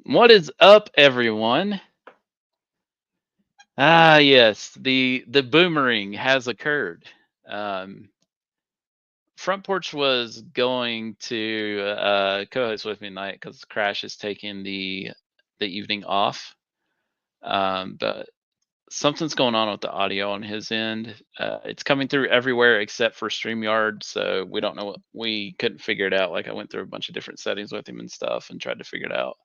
What is up, everyone? Ah, yes, the boomerang has occurred. Um, Front Porch was going to co-host with me tonight because Crash is taking the evening off. But something's going on with the audio on his end. It's coming through everywhere except for StreamYard, so we don't know what we couldn't figure it out. Like I went through a bunch of different settings with him and stuff and tried to figure it out.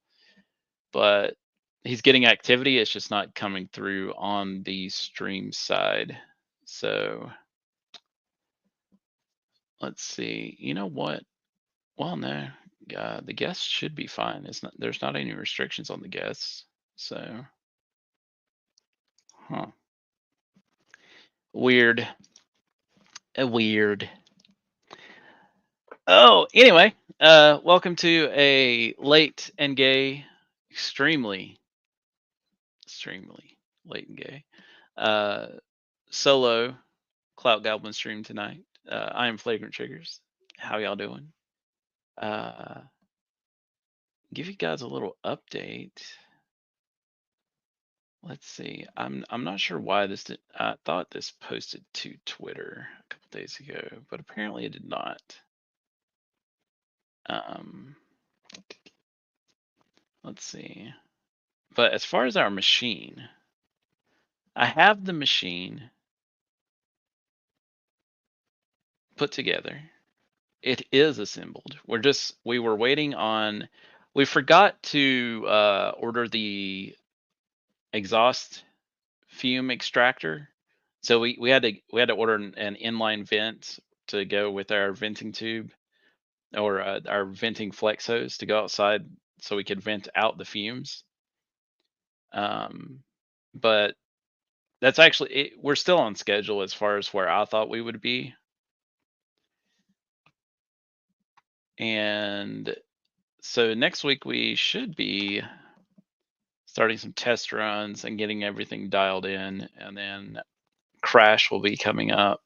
But he's getting activity. It's just not coming through on the stream side. So let's see. You know what? Well, no, the guests should be fine. It's not. There's not any restrictions on the guests. So, huh? Weird. Weird. Oh, anyway. Welcome to a late and gay, extremely late and gay, uh, solo Clout Goblin stream tonight. I am Flagrant Triggers. How y'all doing? Uh, give you guys a little update. Let's see. I'm not sure why this did. I thought this posted to Twitter a couple days ago, but apparently it did not. Um, let's see. But as far as our machine, I have the machine put together. It is assembled. We were waiting on. We forgot to order the exhaust fume extractor. So we had to order an inline vent to go with our venting tube or our venting flex hose to go outside so we could vent out the fumes. But that's actually we're still on schedule as far as where I thought we would be. And so next week we should be starting some test runs and getting everything dialed in, and then Crash will be coming up.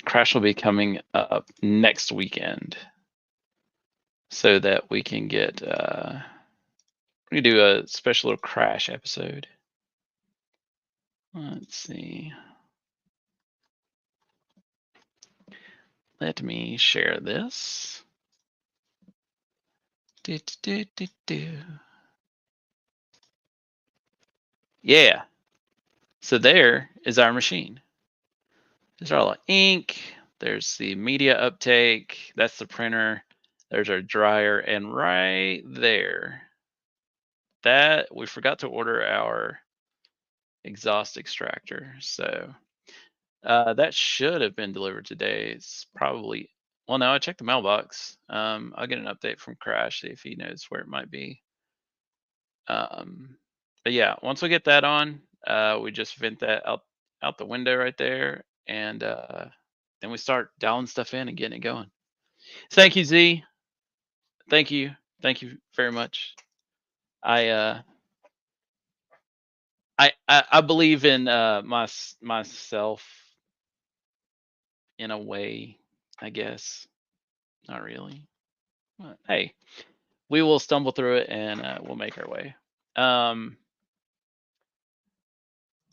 Crash will be coming up next weekend, so that we can get we can do a special little Crash episode. Let's see. Let me share this. Yeah. So there is our machine. There's all the ink. There's the media uptake. That's the printer. There's our dryer. And right there, that we forgot to order our exhaust extractor. So that should have been delivered today. It's probably, well, no, I checked the mailbox. I'll get an update from Crash, see if he knows where it might be. But yeah, once we get that on, we just vent that out the window right there, and then we start dialing stuff in and getting it going. Thank you, Z. Thank you very much. I believe in myself in a way, I guess. Not really. But, hey, we will stumble through it and we'll make our way.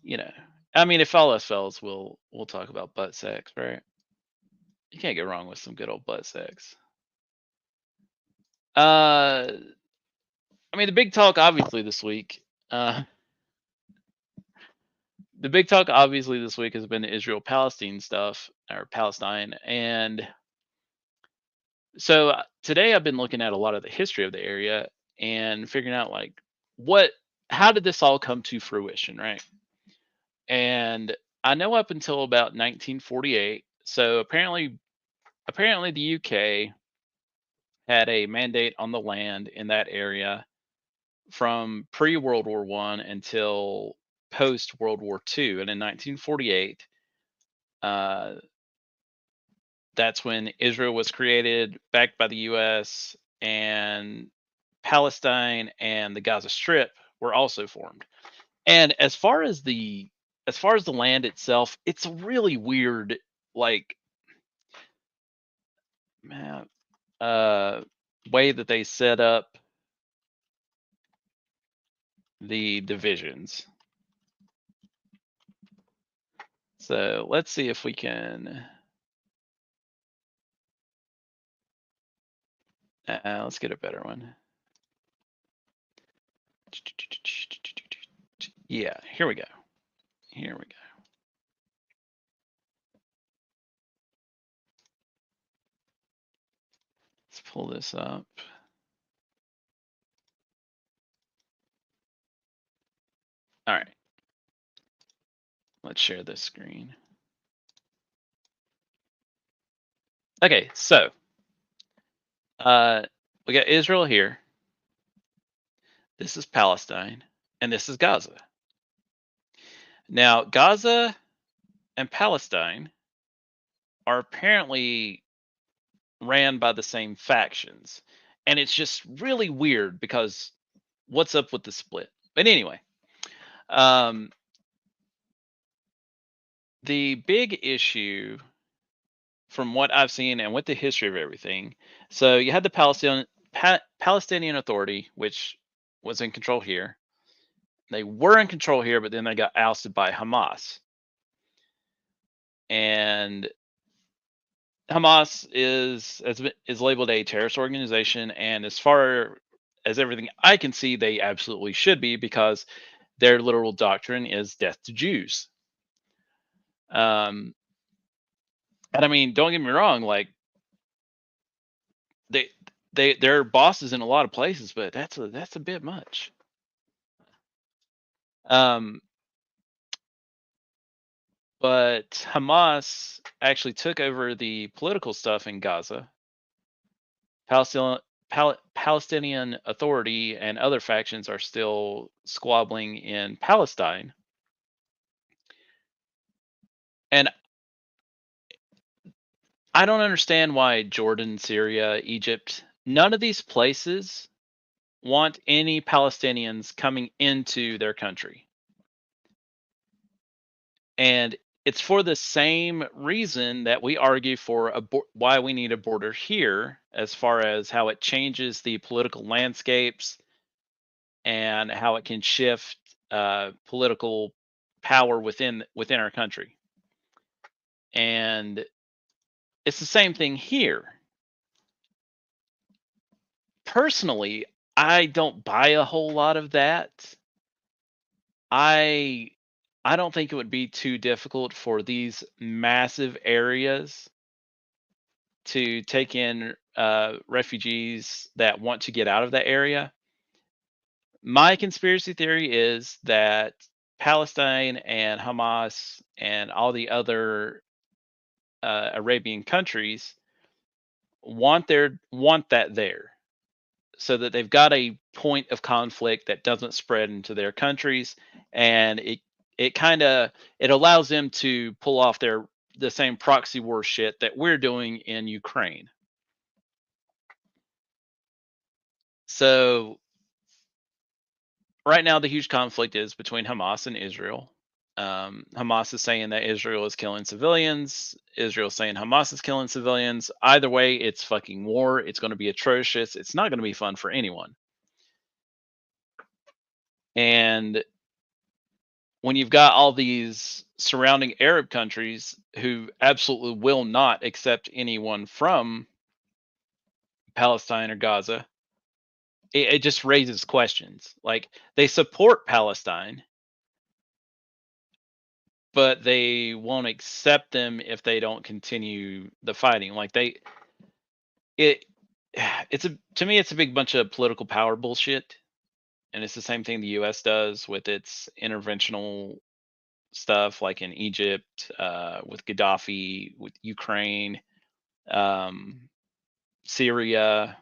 You know, I mean, if all else fails, we'll talk about butt sex, right? You can't go wrong with some good old butt sex. I mean, the big talk obviously this week. The big talk obviously this week has been the Israel-Palestine stuff, or Palestine, and so today I've been looking at a lot of the history of the area and figuring out like how did this all come to fruition, right? And I know up until about 1948. So apparently the UK had a mandate on the land in that area from pre-World War I until post-World War II. And in 1948, that's when Israel was created, backed by the US, and Palestine and the Gaza Strip were also formed. And as far as the land itself, it's a really weird, like, map way that they set up the divisions. So let's see if we can. Let's get a better one. Yeah, here we go. Here we go. Let's pull this up. All right. Let's share this screen. Okay, so we got Israel here. This is Palestine, and this is Gaza. Now, Gaza and Palestine are apparently ran by the same factions, and it's just really weird because what's up with the split? But anyway, um, the big issue from what I've seen and with the history of everything, so you had the Palestinian Authority, which was in control here. They were in control here, but then they got ousted by Hamas. And Hamas is labeled a terrorist organization, and as far as everything I can see, they absolutely should be because their literal doctrine is death to Jews. And I mean, don't get me wrong, like they they're bosses in a lot of places, but that's a bit much. Um, but Hamas actually took over the political stuff in Gaza. Palestinian Authority and other factions are still squabbling in Palestine. And I don't understand why Jordan, Syria, Egypt, none of these places want any Palestinians coming into their country. And it's for the same reason that we argue for why we need a border here, as far as how it changes the political landscapes and how it can shift political power within our country. And it's the same thing here. Personally, I don't buy a whole lot of that. I I don't think it would be too difficult for these massive areas to take in refugees that want to get out of that area. My conspiracy theory is that Palestine and Hamas and all the other Arabian countries want that there, so that they've got a point of conflict that doesn't spread into their countries, and it kind of it allows them to pull off the same proxy war shit that we're doing in Ukraine. So right now the huge conflict is between Hamas and Israel. Hamas is saying that Israel is killing civilians. Israel's saying Hamas is killing civilians. Either way, it's fucking war. It's going to be atrocious. It's not going to be fun for anyone. And when you've got all these surrounding Arab countries who absolutely will not accept anyone from Palestine or Gaza, it just raises questions. Like, they support Palestine, but they won't accept them if they don't continue the fighting. Like it, it's a to me it's a big bunch of political power bullshit, and it's the same thing the U.S. does with its interventional stuff, like in Egypt, with Gaddafi, with Ukraine, um, Syria,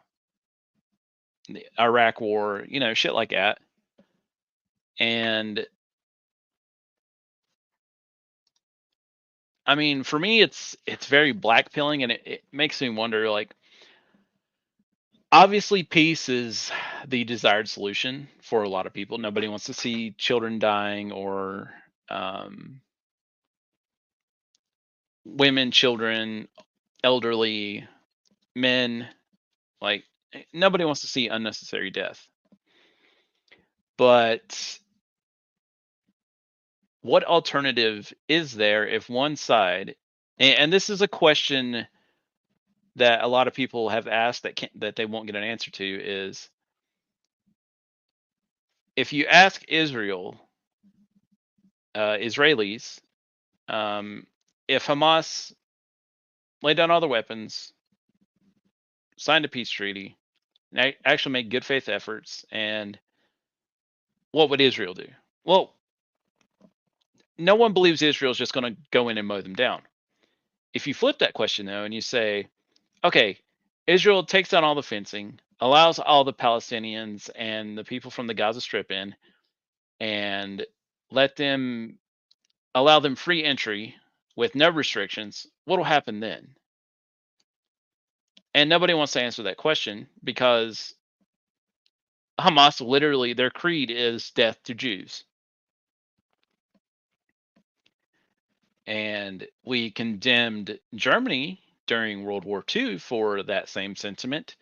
the Iraq War, shit like that. And I mean, for me, it's very blackpilling, and it makes me wonder. Like, obviously, peace is the desired solution for a lot of people. Nobody wants to see children dying or um, women, children, elderly, men, like nobody wants to see unnecessary death. But what alternative is there if one side, and this is a question that a lot of people have asked that they won't get an answer to, is if you ask Israelis, um, if Hamas laid down all the weapons, signed a peace treaty, actually made good faith efforts, and what would Israel do? Well, no one believes Israel is just going to go in and mow them down. If you flip that question though, and you say, okay, Israel takes down all the fencing, allows all the Palestinians and the people from the Gaza Strip in, and let them allow them free entry with no restrictions, what will happen then? And nobody wants to answer that question because Hamas literally, their creed is death to Jews. And we condemned Germany during World War II for that same sentiment.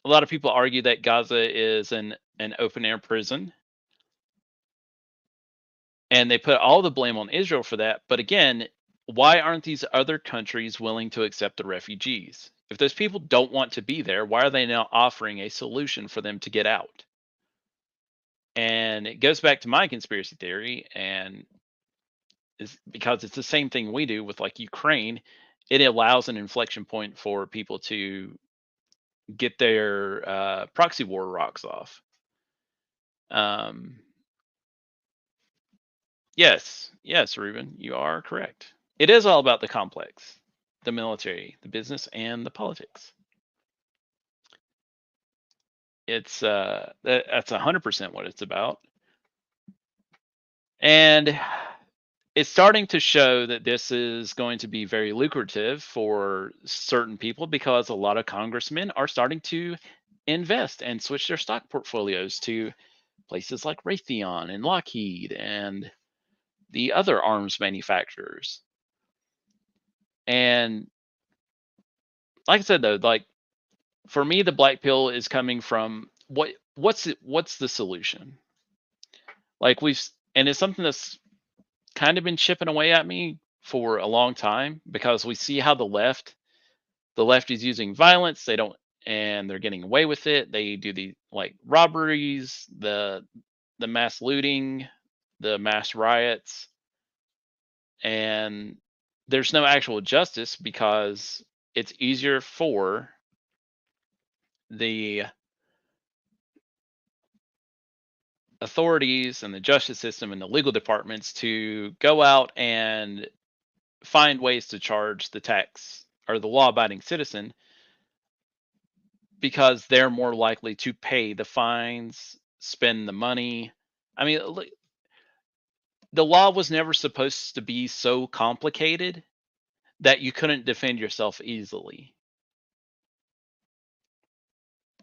A lot of people argue that Gaza is an open air prison, and they put all the blame on Israel for that. But again, why aren't these other countries willing to accept the refugees? If those people don't want to be there, why are they now offering a solution for them to get out? And it goes back to my conspiracy theory, and is because it's the same thing we do with like Ukraine. It allows an inflection point for people to get their proxy war rocks off. Um, yes, yes, Ruben, you are correct. It is all about the complex, the military, the business, and the politics. That's 100% what it's about, and it's starting to show that this is going to be very lucrative for certain people because a lot of congressmen are starting to invest and switch their stock portfolios to places like Raytheon and Lockheed and the other arms manufacturers. And like I said though, like for me the black pill is coming from what's the solution? Like and it's something that's kind of been chipping away at me for a long time because we see how the left is using violence. They don't, and they're getting away with it. They do the like robberies, the mass looting, the mass riots, and there's no actual justice because it's easier for the authorities and the justice system and the legal departments to go out and find ways to charge the tax or the law abiding citizen because they're more likely to pay the fines, spend the money. I mean, the law was never supposed to be so complicated that you couldn't defend yourself easily.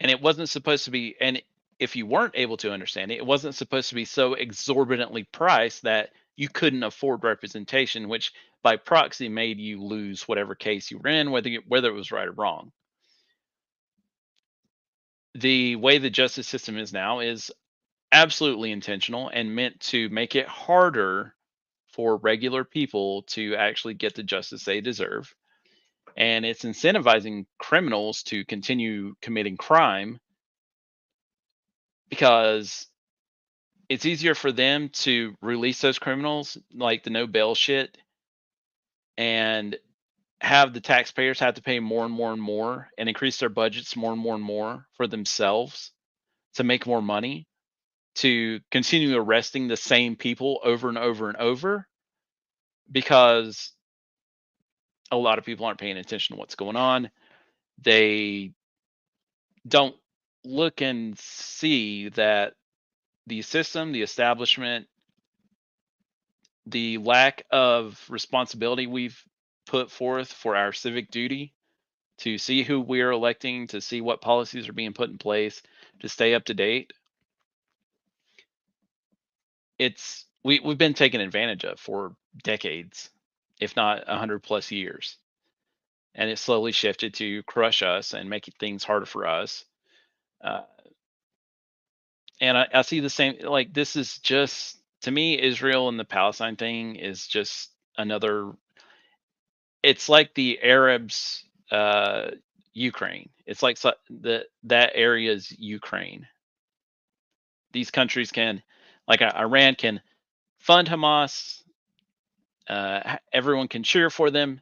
And it wasn't supposed to be, and if you weren't able to understand it, it wasn't supposed to be so exorbitantly priced that you couldn't afford representation, which by proxy made you lose whatever case you were in, whether it was right or wrong. The way the justice system is now is absolutely intentional and meant to make it harder for regular people to actually get the justice they deserve. And it's incentivizing criminals to continue committing crime because it's easier for them to release those criminals, like the no bail shit, and have the taxpayers have to pay more and more and more and increase their budgets more and more and more for themselves to make more money to continue arresting the same people over and over and over because a lot of people aren't paying attention to what's going on. They don't look and see that the system, the establishment, the lack of responsibility we've put forth for our civic duty to see who we're electing, to see what policies are being put in place, to stay up to date. We've been taken advantage of for decades, if not 100 plus years. and it slowly shifted to crush us and make things harder for us. Uh, and I see the same. Like this is just to me, Israel and the Palestine thing is just another. It's like the Arabs, Ukraine. It's like that area's Ukraine. These countries can, like Iran, can fund Hamas. Everyone can cheer for them,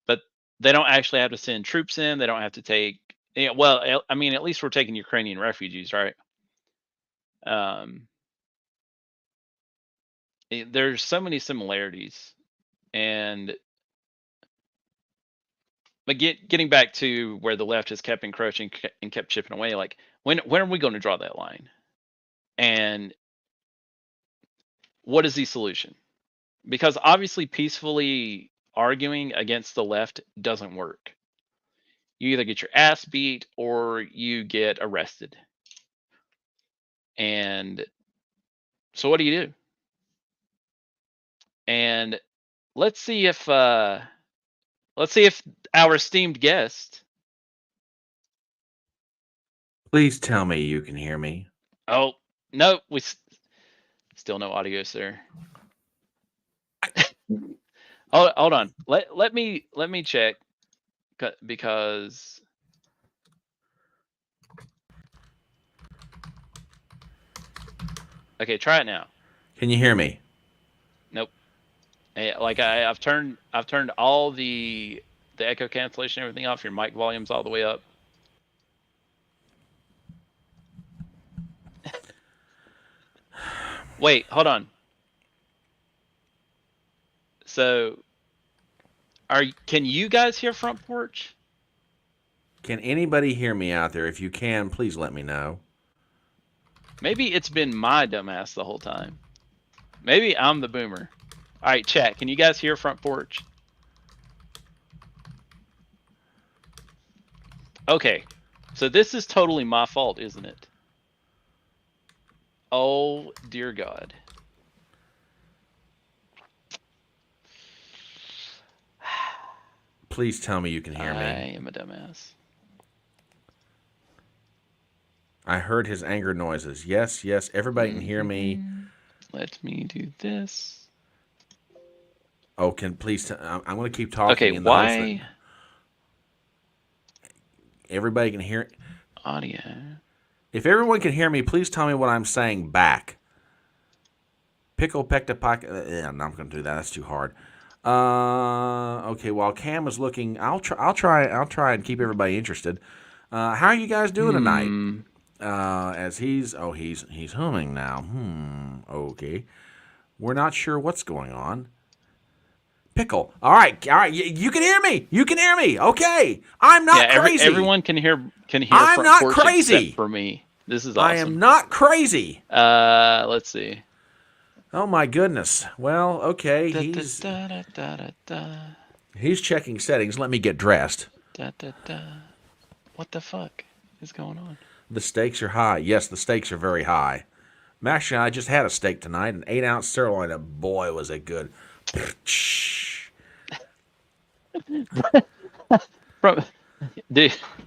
but they don't actually have to send troops in. They don't have to take. Well, I mean, at least we're taking Ukrainian refugees, right? Um, there's so many similarities, and but getting back to where the left has kept encroaching and kept chipping away. Like when are we going to draw that line? And what is the solution? Because obviously, peacefully arguing against the left doesn't work. You either get your ass beat or you get arrested. And so what do you do? And let's see if our esteemed guest. Please tell me you can hear me. Oh, no, we still no audio, sir. Hold on. Let me check because okay, try it now. Can you hear me? Nope. Like I've turned all the echo cancellation, everything off. Your mic volume's all the way up. Wait, hold on. So, can you guys hear Front Porch? Can anybody hear me out there? If you can, please let me know. Maybe it's been my dumbass the whole time. Maybe I'm the boomer. All right, chat. Can you guys hear Front Porch? Okay, so this is totally my fault, isn't it? Oh, dear God. Please tell me you can hear me. I am a dumbass. I heard his anger noises. Yes, yes, everybody can hear me. Let me do this. Oh, please, I'm going to keep talking. Okay, why? Everybody can hear. Audio. If everyone can hear me, please tell me what I'm saying back. Pickle pecta pocket. Yeah, I'm not going to do that. That's too hard. Okay. While Cam is looking, I'll try and keep everybody interested. How are you guys doing tonight? As he's humming now. Okay. We're not sure what's going on. Pickle. All right. You can hear me. You can hear me. Okay. I'm not crazy. Everyone can hear. I'm not Porch crazy. Except for me. This is awesome. I am not crazy. Let's see. Oh my goodness. Well, okay. He's checking settings. Let me get dressed. What the fuck is going on? The stakes are high. Yes, the stakes are very high. Actually, I just had a steak tonight, an 8-ounce sirloin, and boy, was it good.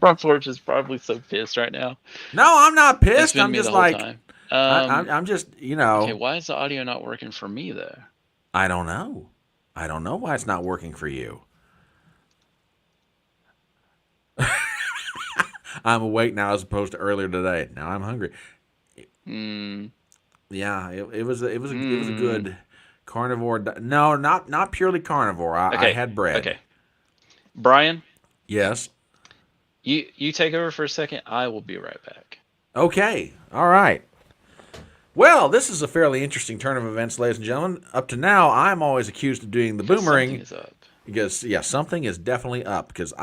Front Porch is probably so pissed right now. No, I'm not pissed. I'm just like, time. I'm just, Okay, why is the audio not working for me though? I don't know. I don't know why it's not working for you. I'm awake now as opposed to earlier today. Now I'm hungry. Yeah, it was a good carnivore. No, not purely carnivore. I had bread. Okay, Brian. Yes. You take over for a second. I will be right back. Okay. All right. Well, this is a fairly interesting turn of events, ladies and gentlemen. Up to now, I'm always accused of doing the boomerang. Something is up. Because something is definitely up. Because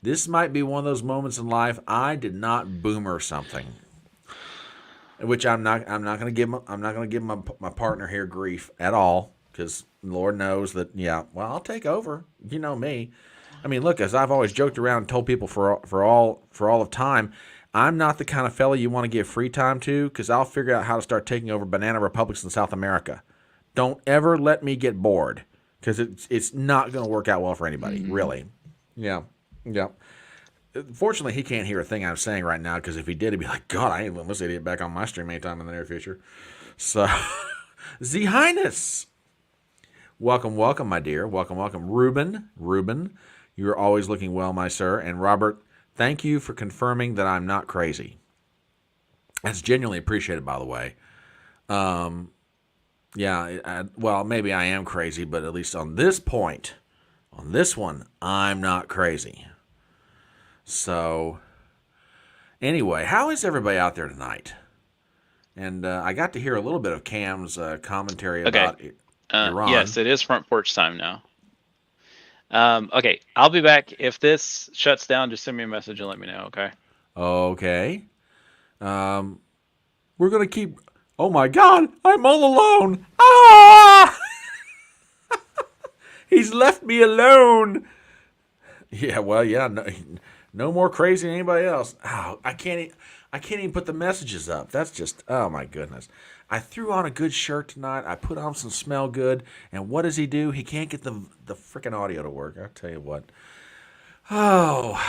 this might be one of those moments in life I did not boomer something, which I'm not going to give my partner here grief at all, because Lord knows that. Yeah, well, I'll take over. You know me. I mean, look, as I've always joked around and told people for all of time, I'm not the kind of fella you want to give free time to, because I'll figure out how to start taking over banana republics in South America. Don't ever let me get bored, because it's not going to work out well for anybody, really. Yeah. Yeah. Fortunately, he can't hear a thing I'm saying right now because if he did, he'd be like, God, I ain't letting this idiot back on my stream anytime in the near future. So, Z Highness. Welcome, welcome, my dear. Welcome, welcome. Ruben, you're always looking well, my sir. And Robert, thank you for confirming that I'm not crazy. That's genuinely appreciated, by the way. Yeah, well, maybe I am crazy, but at least on this point, on this one, I'm not crazy. So, anyway, how is everybody out there tonight? And I got to hear a little bit of Cam's commentary about Iran. Yes, it is front porch time now. Okay, I'll be back. If this shuts down, just send me a message and let me know, okay? Okay. We're going to keep... Oh, my God. I'm all alone. Ah! He's left me alone. Yeah, well, yeah. No more crazy than anybody else. Oh, I can't even put the messages up. That's just... Oh, my goodness. I threw on a good shirt tonight. I put on some smell good. And what does he do? He can't get the freaking audio to work. I'll tell you what. Oh...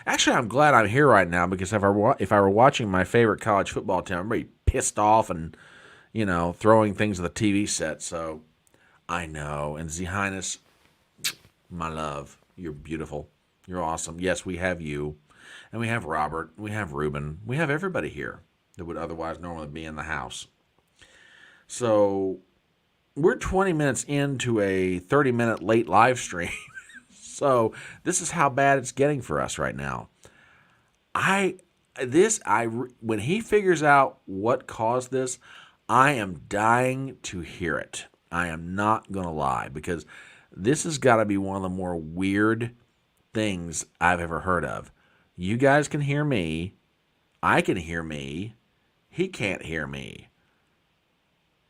Actually, I'm glad I'm here right now because if I were watching my favorite college football team, I'm really pissed off and, throwing things at the TV set. So, I know. And Z Highness, my love, you're beautiful. You're awesome. Yes, we have you. And we have Robert. We have Ruben. We have everybody here that would otherwise normally be in the house. So, we're 20 minutes into a 30-minute late live stream. So this is how bad it's getting for us right now. When he figures out what caused this, I am dying to hear it. I am not going to lie because this has got to be one of the more weird things I've ever heard of. You guys can hear me. I can hear me. He can't hear me.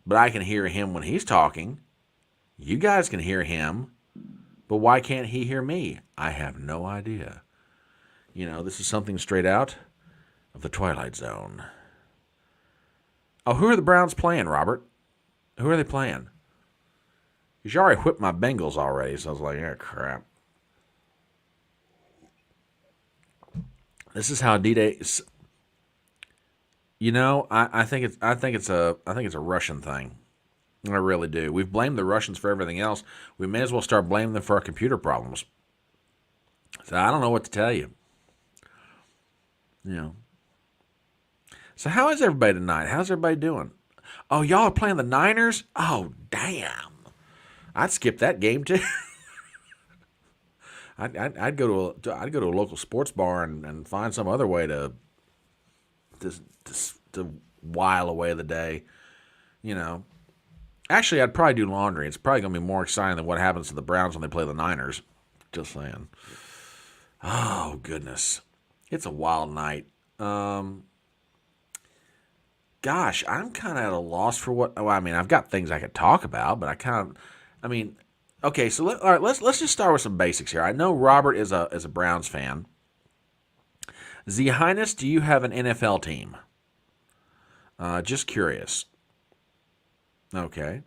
But I can hear him when he's talking. You guys can hear him. But why can't he hear me? I have no idea. This is something straight out of the Twilight Zone. Oh, who are the Browns playing, Robert? Who are they playing? Because you already whipped my Bengals already, so I was like, yeah, crap. This is how D-Day. I think it's a Russian thing. I really do. We've blamed the Russians for everything else. We may as well start blaming them for our computer problems. So I don't know what to tell you. So how is everybody tonight? How's everybody doing? Oh, y'all are playing the Niners? Oh, damn. I'd skip that game too. I'd go to a local sports bar and find some other way to while away the day. Actually, I'd probably do laundry. It's probably going to be more exciting than what happens to the Browns when they play the Niners. Just saying. Oh, goodness. It's a wild night. Gosh, I'm kind of at a loss for what... Well, I've got things I could talk about, but okay, so let's just start with some basics here. I know Robert is a Browns fan. Z Highness, do you have an NFL team? Just curious. Okay.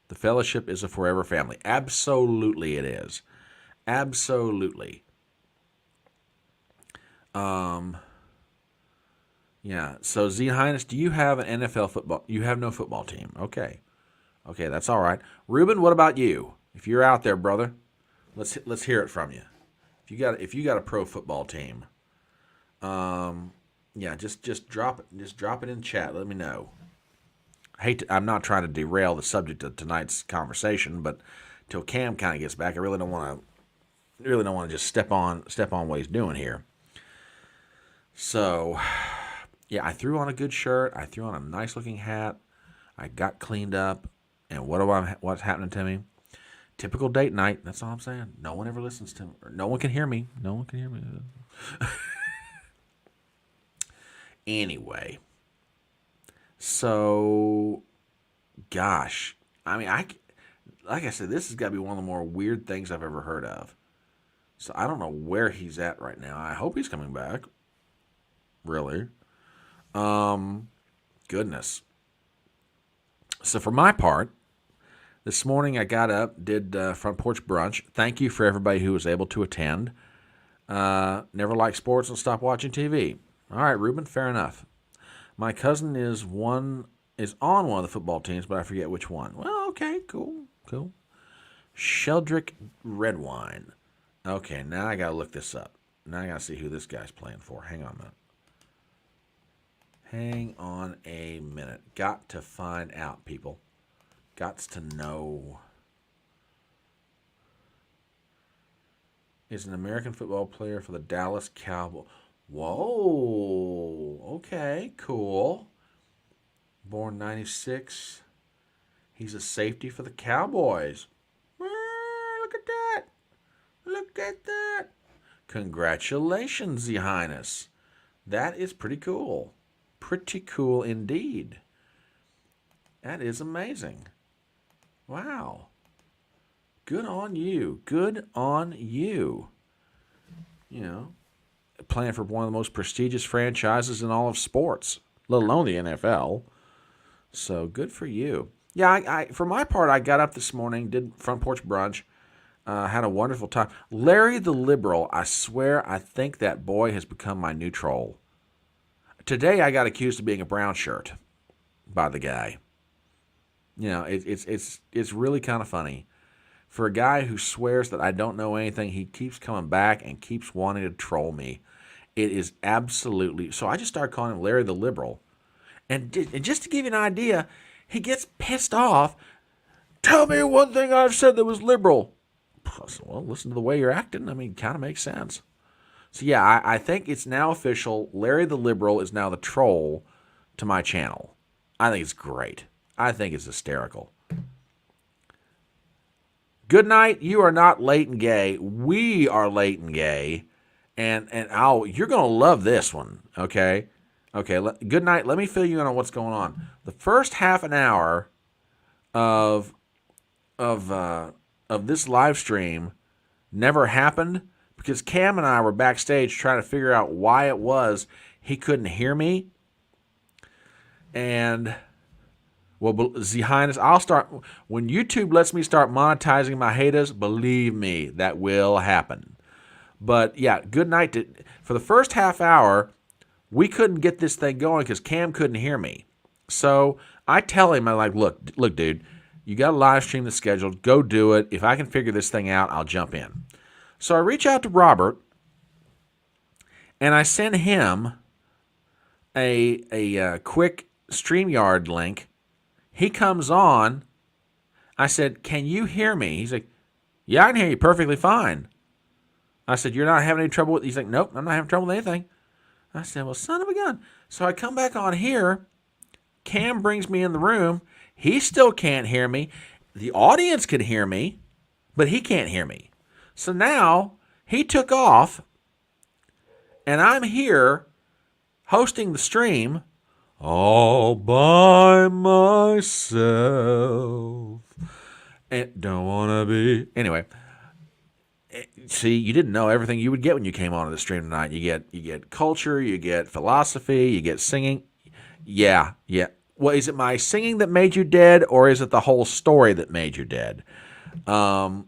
The fellowship is a forever family. Absolutely it is. Absolutely. Yeah. So Z Highness, do you have an NFL football? You have no football team. Okay. Okay, that's all right. Ruben, what about you? If you're out there, brother, let's hear it from you. If you got a pro football team, yeah, just drop it in chat. Let me know. I'm not trying to derail the subject of tonight's conversation, but till Cam kind of gets back, I really don't want to just step on what he's doing here. So, yeah, I threw on a good shirt. I threw on a nice looking hat. I got cleaned up, and what's happening to me? Typical date night. That's all I'm saying. No one ever listens to me. No one can hear me. No one can hear me. Anyway. So, gosh, like I said, this has got to be one of the more weird things I've ever heard of. So I don't know where he's at right now. I hope he's coming back. Really? Goodness. So for my part, This morning I got up, did front porch brunch. Thank you for everybody who was able to attend. Never liked sports and stopped watching TV. All right, Ruben, fair enough. My cousin is on one of the football teams, but I forget which one. Well, okay, cool. Sheldrick Redwine. Okay, now I got to look this up. Now I got to see who this guy's playing for. Hang on a minute. Got to find out, people. Gots to know. Is an American football player for the Dallas Cowboys. Whoa. Okay, cool. Born 96. He's a safety for the Cowboys. Look at that. Look at that. Congratulations, Your Highness. That is pretty cool. Pretty cool indeed. That is amazing. Wow. Good on you. Good on you. You know, playing for one of the most prestigious franchises in all of sports, let alone the NFL. So good for you. Yeah, I for my part, I got up this morning, did front porch brunch, had a wonderful time. Larry the Liberal, I swear, I think that boy has become my new troll. Today, I got accused of being a brown shirt by the guy. You know, it's really kind of funny. For a guy who swears that I don't know anything, he keeps coming back and keeps wanting to troll me. It is absolutely... So I just started calling him Larry the Liberal. And just to give you an idea, he gets pissed off. Tell me one thing I've said that was liberal. Well, listen to the way you're acting. I mean, kind of makes sense. So yeah, I think it's now official. Larry the Liberal is now the troll to my channel. I think it's great. I think it's hysterical. Good night. You are not late and gay. We are late and gay. And you're going to love this one, okay? Okay, good night. Let me fill you in on what's going on. The first half an hour of this live stream never happened because Cam and I were backstage trying to figure out why it was he couldn't hear me. And... well, Z Highness, I'll start when YouTube lets me start monetizing my haters. Believe me, that will happen. But yeah, good night. For the first half hour, we couldn't get this thing going because Cam couldn't hear me. So I tell him, I'm like, look, dude, you got a live stream that's scheduled. Go do it. If I can figure this thing out, I'll jump in. So I reach out to Robert, and I send him a quick StreamYard link. He comes on. I said, can you hear me? He's like, yeah, I can hear you perfectly fine. I said, you're not having any trouble with... He's like, nope, I'm not having trouble with anything. I said, well, son of a gun. So I come back on here. Cam brings me in the room. He still can't hear me. The audience can hear me, but he can't hear me. So now he took off, and I'm here hosting the stream all by myself. And don't want to be... Anyway, see, you didn't know everything you would get when you came onto the stream tonight. You get culture, you get philosophy, you get singing. Yeah. Well, is it my singing that made you dead, or is it the whole story that made you dead? Yeah,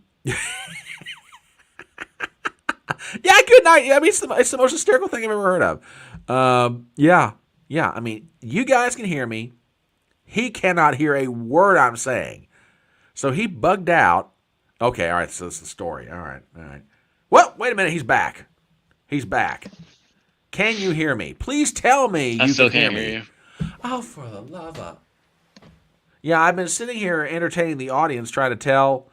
good night. I mean, it's the most hysterical thing I've ever heard of. Yeah. I mean, you guys can hear me. He cannot hear a word I'm saying. So he bugged out. Okay, all right, so that's the story. All right. Well, wait a minute. He's back. Can you hear me? Please tell me you still can can't hear me. hear you. Oh, for the love of... Yeah, I've been sitting here entertaining the audience, trying to tell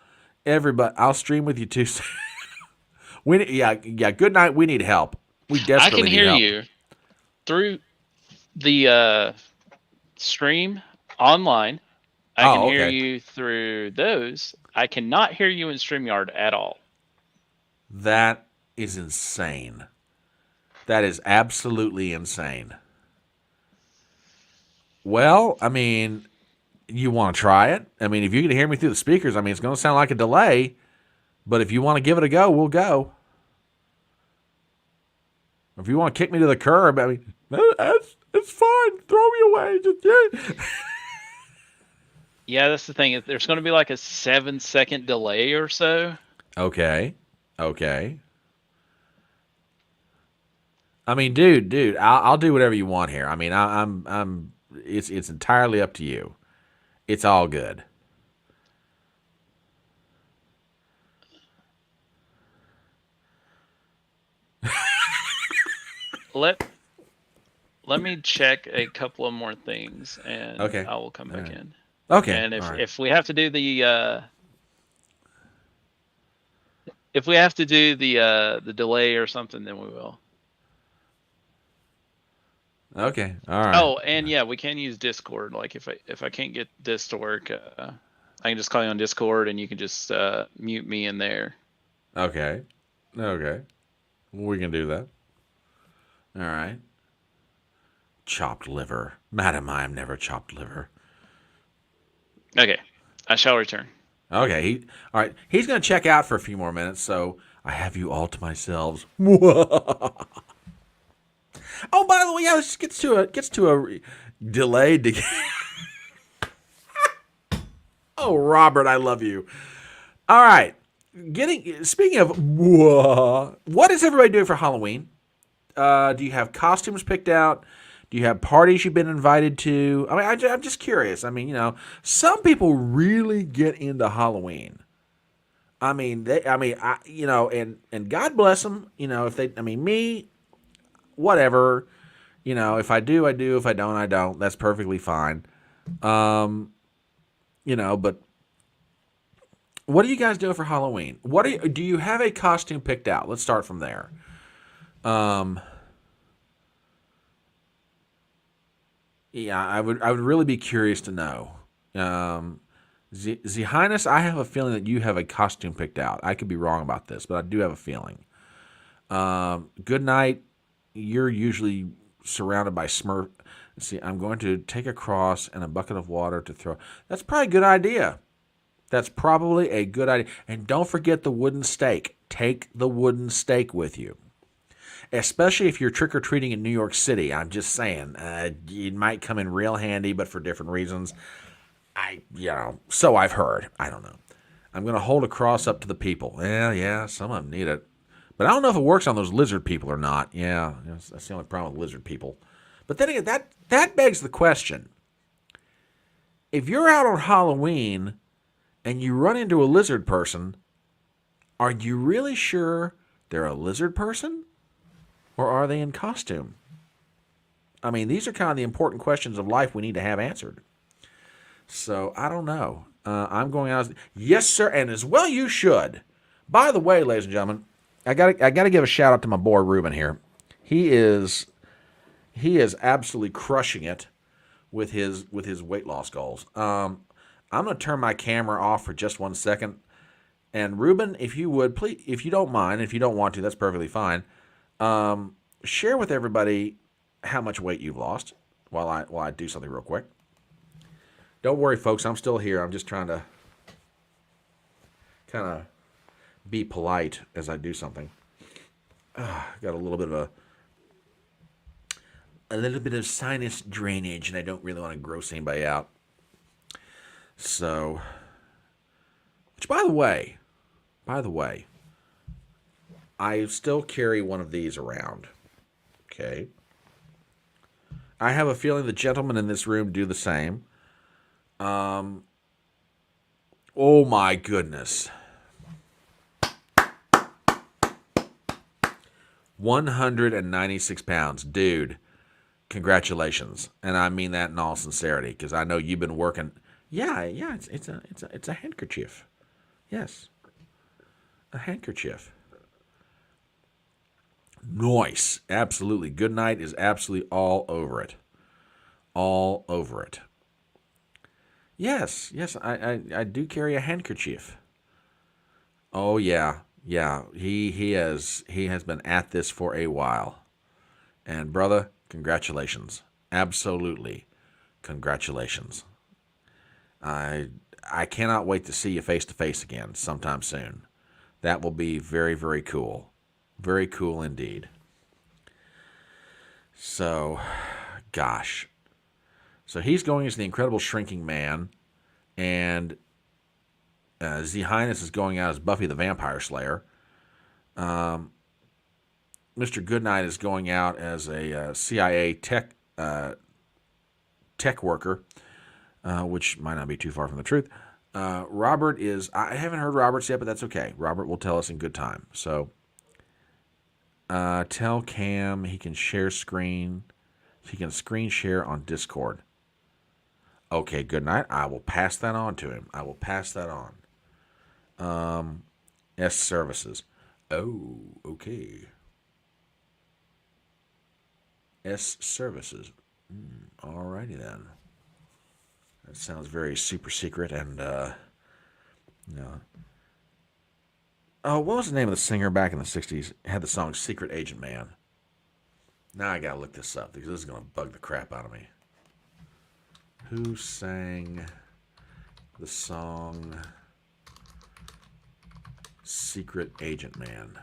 everybody. I'll stream with you too. Yeah. Good night. We need help. We desperately need help. I can hear you through the stream online. I can hear you through those. I cannot hear you in StreamYard at all. That is insane. That is absolutely insane. Well, I mean, you want to try it? I mean, if you can hear me through the speakers, I mean, it's going to sound like a delay. But if you want to give it a go, we'll go. If you want to kick me to the curb, I mean, it's fine. Throw me away. Just Yeah, that's the thing. There's going to be like a 7-second delay or so. Okay. Okay. I mean, dude, I'll do whatever you want here. I mean, I'm. It's entirely up to you. It's all good. Let let me check a couple of more things, and Okay. I will come All back right. in. Okay. And All if right. if we have to do the delay or something, then we will. Okay. All right. Oh, and yeah, we can use Discord. Like if I can't get this to work, I can just call you on Discord, and you can just mute me in there. Okay. Okay. We can do that. All right. Chopped liver. Madam, I am never chopped liver. Okay, I shall return. Okay. All right. He's going to check out for a few more minutes, so I have you all to myself. Oh, by the way, yeah, this gets to a delayed. Oh, Robert, I love you. All right. Speaking of, what is everybody doing for Halloween? Do you have costumes picked out? Do you have parties you've been invited to? I mean, I'm just curious. I mean, some people really get into Halloween. I mean, and God bless them. If they, I mean, me, whatever. If I do, I do. If I don't, I don't. That's perfectly fine. Um, but what are you guys doing for Halloween? Do you have a costume picked out? Let's start from there. Um, Yeah, I would really be curious to know. Um, Z Highness, I have a feeling that you have a costume picked out. I could be wrong about this, but I do have a feeling. Good night. You're usually surrounded by Smurf. See, I'm going to take a cross and a bucket of water to throw. That's probably a good idea. That's probably a good idea. And don't forget the wooden stake. Take the wooden stake with you, especially if you're trick-or-treating in New York City. I'm just saying, it might come in real handy, but for different reasons. So I've heard. I don't know. I'm going to hold a cross up to the people. Yeah, some of them need it. But I don't know if it works on those lizard people or not. Yeah, that's the only problem with lizard people. But then again, that begs the question. If you're out on Halloween and you run into a lizard person, are you really sure they're a lizard person? Or are they in costume? I mean, these are kind of the important questions of life we need to have answered. So I don't know. I'm going out. Yes, sir, and as well you should. By the way, ladies and gentlemen, I got to give a shout out to my boy Ruben here. He is absolutely crushing it with his weight loss goals. I'm going to turn my camera off for just 1 second. And Ruben, if you would please, if you don't mind, if you don't want to, that's perfectly fine. Share with everybody how much weight you've lost while I do something real quick. Don't worry, folks. I'm still here. I'm just trying to kind of be polite as I do something. Got a little bit of sinus drainage, and I don't really want to gross anybody out. So, which by the way, I still carry one of these around. Okay. I have a feeling the gentlemen in this room do the same. Oh my goodness. 196 pounds. Dude, congratulations. And I mean that in all sincerity, because I know you've been working. Yeah, it's a handkerchief. Yes. A handkerchief. Nice. Absolutely. Good night is absolutely all over it. All over it. Yes, I do carry a handkerchief. Oh yeah, yeah. He has been at this for a while, and brother, congratulations. Absolutely, congratulations. I I cannot wait to see you face to face again sometime soon. That will be very, very cool. Very cool indeed. So, gosh. So he's going as the Incredible Shrinking Man. and Z Highness is going out as Buffy the Vampire Slayer. Mr. Goodnight is going out as a CIA tech worker, which might not be too far from the truth. Robert is, I haven't heard Robert's yet, but that's okay. Robert will tell us in good time. So tell Cam he can share screen. He can screen share on Discord. Okay, Goodnight. I will pass that on to him. I will pass that on. S services. Oh, okay. S services. Alrighty then. That sounds very super secret and no. Oh, what was the name of the singer back in the 60s? Had the song Secret Agent Man. Now I gotta look this up because this is gonna bug the crap out of me. Who sang the song Secret Agent Man?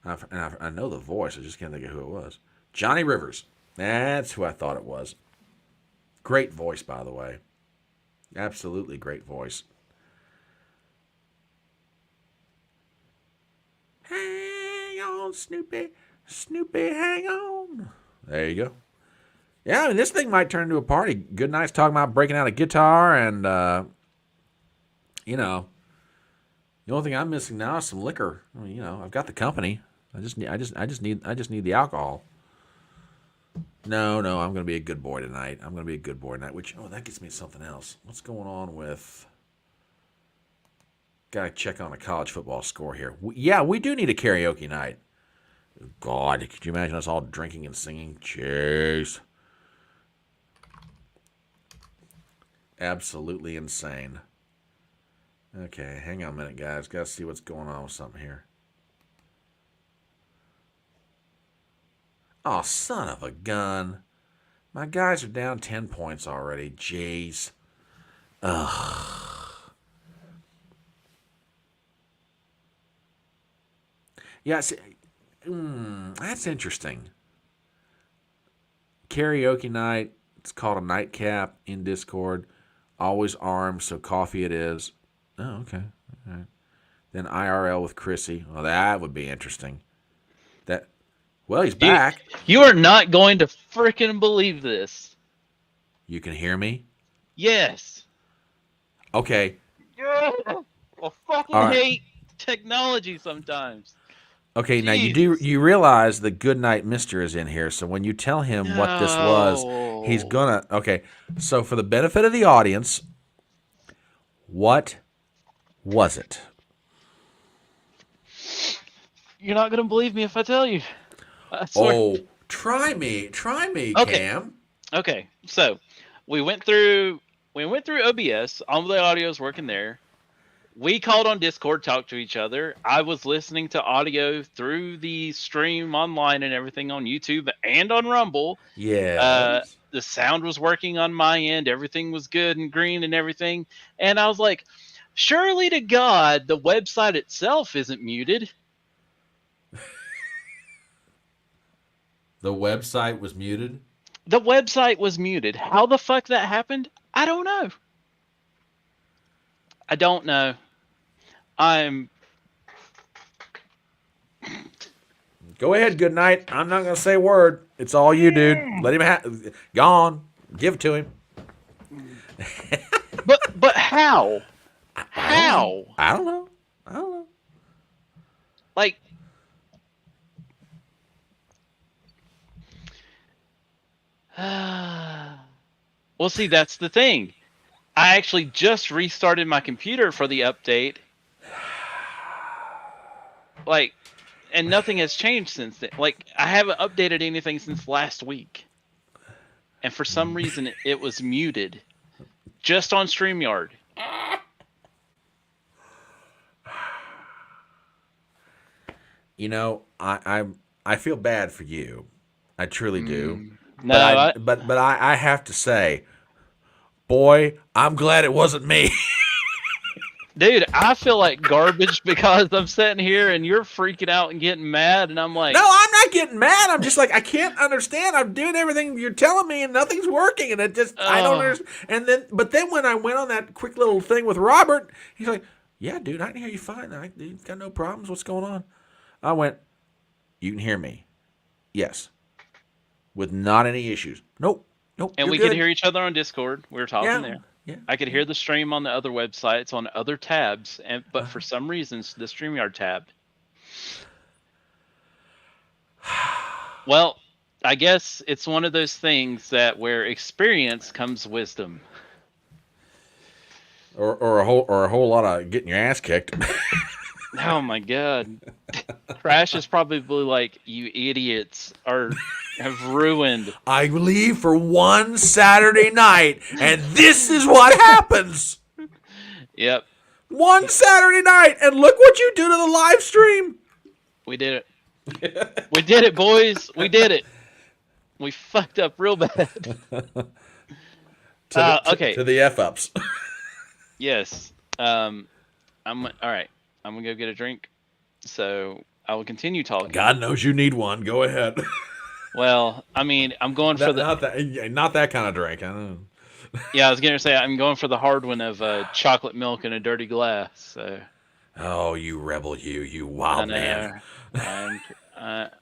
I know the voice. I just can't think of who it was. Johnny Rivers. That's who I thought it was. Great voice, by the way. Absolutely great voice. Hang on, Snoopy. Snoopy, hang on. There you go. Yeah, I mean, this thing might turn into a party. Goodnight's talking about breaking out a guitar, and you know, the only thing I'm missing now is some liquor. I mean, you know, I've got the company. I just need the alcohol. No, I'm gonna be a good boy tonight. I'm gonna be a good boy tonight. Which, that gets me to something else. What's going on with? Gotta check on a college football score here. We do need a karaoke night. God, could you imagine us all drinking and singing? Jeez. Absolutely insane. Okay, hang on a minute, guys. Gotta see what's going on with something here. Oh, son of a gun. My guys are down 10 points already. Jeez. Ugh. Yeah, see, that's interesting. Karaoke night. It's called a nightcap in Discord. Always armed, so coffee it is. Oh, okay. All right. Then IRL with Chrissy. Well, that would be interesting. Well, he's back. You are not going to freaking believe this. You can hear me? Yes. Okay. Yeah. I fucking hate technology sometimes. Okay, now you realize the Goodnight Mister is in here, so when you tell him what this was, he's gonna. Okay, so for the benefit of the audience, what was it? You're not gonna believe me if I tell you. Oh, try me, okay. Cam. Okay, so we went through OBS. All the audio's working there. We called on Discord, talked to each other. I was listening to audio through the stream online and everything on YouTube and on Rumble. Yeah. The sound was working on my end. Everything was good and green and everything. And I was like, surely to God, the website itself isn't muted. The website was muted? The website was muted. How the fuck that happened? I don't know. Go ahead, Goodnight. I'm not going to say a word. It's all you, dude. Let him gone. Give it to him. But how? How? I don't know. Like, well, see, that's the thing. I actually just restarted my computer for the update. Like, and nothing has changed since then. Like, I haven't updated anything since last week. And for some reason, it was muted. Just on StreamYard. You know, I feel bad for you. I truly do. No, but I have to say, boy, I'm glad it wasn't me. Dude, I feel like garbage because I'm sitting here and you're freaking out and getting mad, and I'm like, No, I'm not getting mad. I'm just like, I can't understand. I'm doing everything you're telling me, and nothing's working, and I don't understand. But then when I went on that quick little thing with Robert, he's like, "Yeah, dude, I can hear you fine. Dude, got no problems. What's going on?" I went, "You can hear me, yes, with not any issues. Nope, nope. and you're we good. could hear each other on Discord. We were talking Yeah, there. yeah. I could hear the stream on the other websites, on other tabs, but for some reasons, the StreamYard tab. Well, I guess it's one of those things that where experience comes wisdom. Or a whole lot of getting your ass kicked." Oh my god. Crash is probably like, you idiots have ruined. I leave for one Saturday night, and this is what happens. Yep. One Saturday night, and look what you do to the live stream. We did it. We did it, boys. We did it. We fucked up real bad. Okay. To the F-ups. Yes. All right. I'm gonna go get a drink. So I will continue talking. God knows you need one. Go ahead. Well, I mean, I'm going for not that kind of drink. I don't know. Yeah, I was gonna say I'm going for the hard one of chocolate milk in a dirty glass. So. Oh, you rebel, you wild man.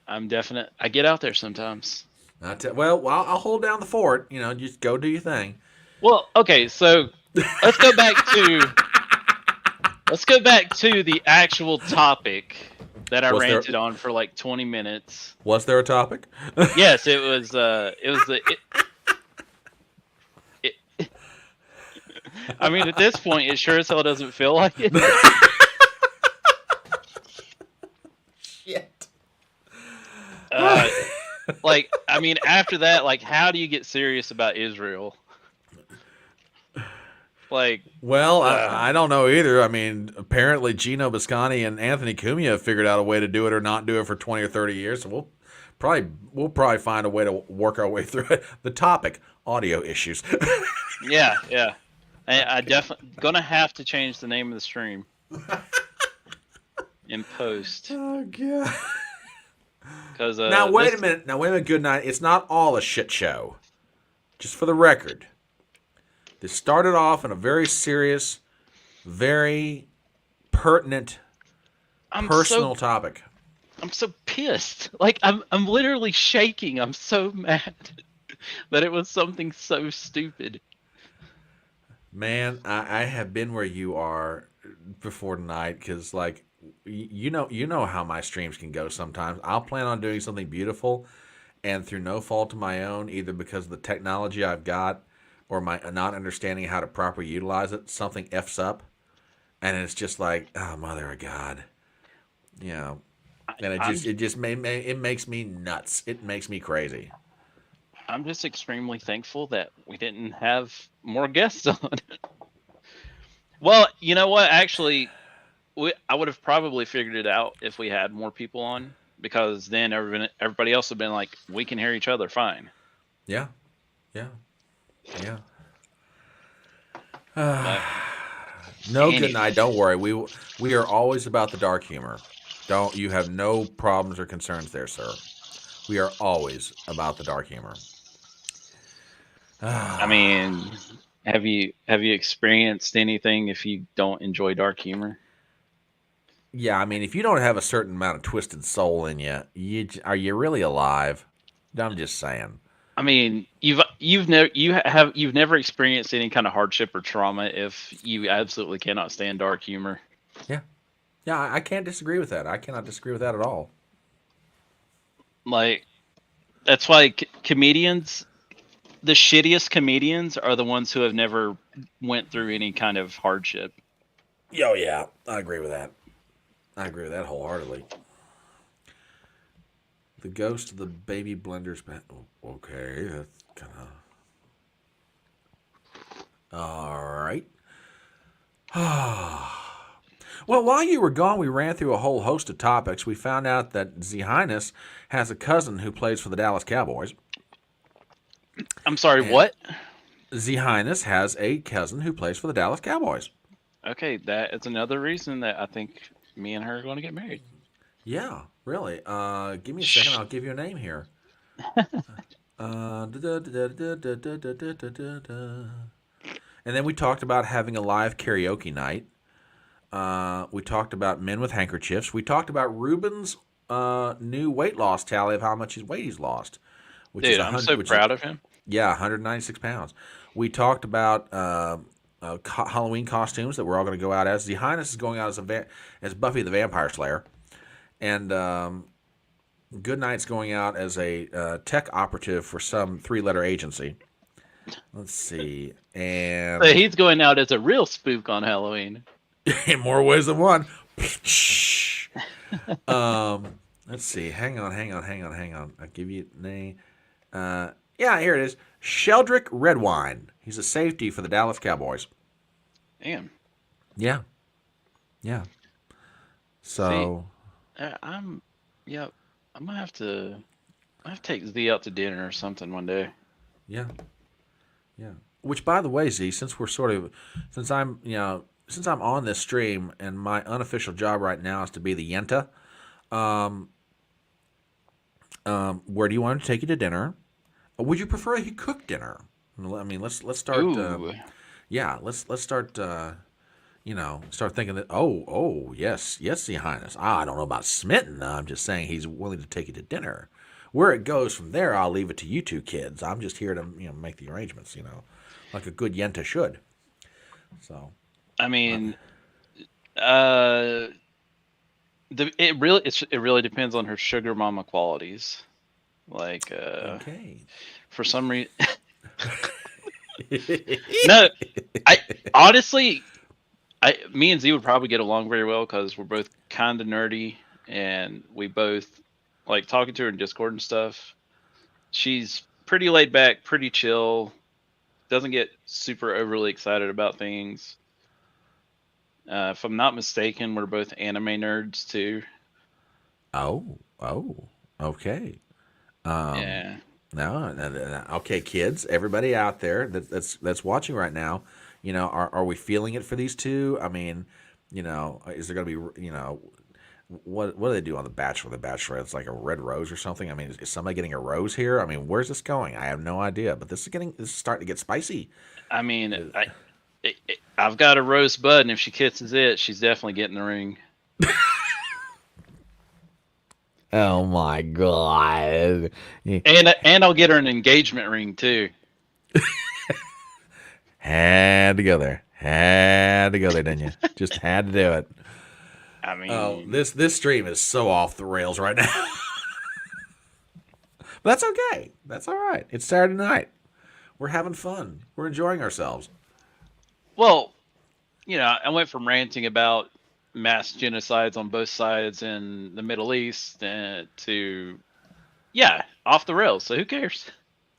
I'm definite. I get out there sometimes. Well, I'll hold down the fort. Just go do your thing. Well, okay, so let's go back to the actual topic that I ranted on for like 20 minutes. Was there a topic? Yes, it was. I mean, at this point, it sure as hell doesn't feel like it. Shit. Like, I mean, after that, like, how do you get serious about Israel? Like, well, I don't know either. I mean, apparently Gino Biscotti and Anthony Cumia have figured out a way to do it or not do it for 20 or 30 years. So we'll probably find a way to work our way through it. The topic: audio issues. Yeah. I definitely gonna have to change the name of the stream in post. Oh god. Because now wait a minute. Good night. It's not all a shit show. Just for the record. This started off in a very serious, very pertinent, personal topic. I'm so pissed. Like, I'm literally shaking. I'm so mad that it was something so stupid. Man, I have been where you are before tonight because, like, you know how my streams can go sometimes. I'll plan on doing something beautiful, and through no fault of my own, either because of the technology I've got or my not understanding how to properly utilize it, something F's up, and it's just like, oh, mother of God, and it makes me nuts. It makes me crazy. I'm just extremely thankful that we didn't have more guests on. Well, you know what? Actually, I would have probably figured it out if we had more people on, because then everybody else would have been like, we can hear each other fine. Yeah. No, good night. Don't worry. We are always about the dark humor. You have no problems or concerns there, sir. We are always about the dark humor. I mean, have you experienced anything if you don't enjoy dark humor? Yeah, I mean, if you don't have a certain amount of twisted soul in you, are you really alive? I'm just saying. I mean, you've never experienced any kind of hardship or trauma if you absolutely cannot stand dark humor. Yeah, I can't disagree with that. I cannot disagree with that at all. Like, that's why comedians, the shittiest comedians, are the ones who have never went through any kind of hardship. Oh yeah, I agree with that. I agree with that wholeheartedly. The ghost of the baby blender's back. Okay, that's kind of... All right. Well, while you were gone, we ran through a whole host of topics. We found out that Z Highness has a cousin who plays for the Dallas Cowboys. I'm sorry, what? Z Highness has a cousin who plays for the Dallas Cowboys. Okay, that is another reason that I think me and her are going to get married. Yeah, really. Give me a second. Shh. I'll give you a name here. And then we talked about having a live karaoke night. We talked about men with handkerchiefs. We talked about Ruben's new weight loss tally of how much his weight he's lost, which is Dude, a I'm hundred. so Which is proud of him. yeah, 196 pounds. We talked about Halloween costumes that we're all going to go out as. The Highness is going out as as Buffy the Vampire Slayer, and Goodnight's going out as a tech operative for some three-letter agency. Let's see, So and he's going out as a real spook on Halloween. in more ways than one. Let's see. Hang on. I'll give you a name. Yeah, here it is. Sheldrick Redwine. He's a safety for the Dallas Cowboys. Damn. Yeah, yeah. See, So I'm, yeah, I'm gonna have to, I have to take Z out to dinner or something one day. yeah, yeah. Which, by the way, Z, since we're sort of, since I'm on this stream and my unofficial job right now is to be the Yenta. Um, where do you want to take you to dinner? Or would you prefer a cooked dinner? I mean, let's start. Ooh, Yeah, let's start. Start thinking that. Oh, yes, Your Highness. I don't know about smitten. I'm just saying he's willing to take you to dinner. Where it goes from there, I'll leave it to you two kids. I'm just here to make the arrangements. Like a good Yenta should. So. I mean, uh, it really depends on her sugar mama qualities. Like, Okay. for some reason, no, I honestly, me and Z would probably get along very well because we're both kind of nerdy and we both like talking to her in Discord and stuff. She's pretty laid back, pretty chill, doesn't get super overly excited about things. If I'm not mistaken, we're both anime nerds too. Oh, okay. Um, Yeah. no, okay, kids, everybody out there that's watching right now, are we feeling it for these two? I mean, is there going to be, what do they do on The Bachelor? The Bachelor, it's like a red rose or something. I mean, is somebody getting a rose here? I mean, where's this going? I have no idea, but this is starting to get spicy. I mean, I've got a rosebud, and if she kisses it, she's definitely getting the ring. Oh my god! And I'll get her an engagement ring too. Had to go there. Had to go there, didn't you? Just had to do it. I Oh, mean, this stream is so off the rails right now. But that's okay. That's all right. It's Saturday night. We're having fun. We're enjoying ourselves. well, I went from ranting about mass genocides on both sides in the Middle East to, yeah, off the rails. So who cares?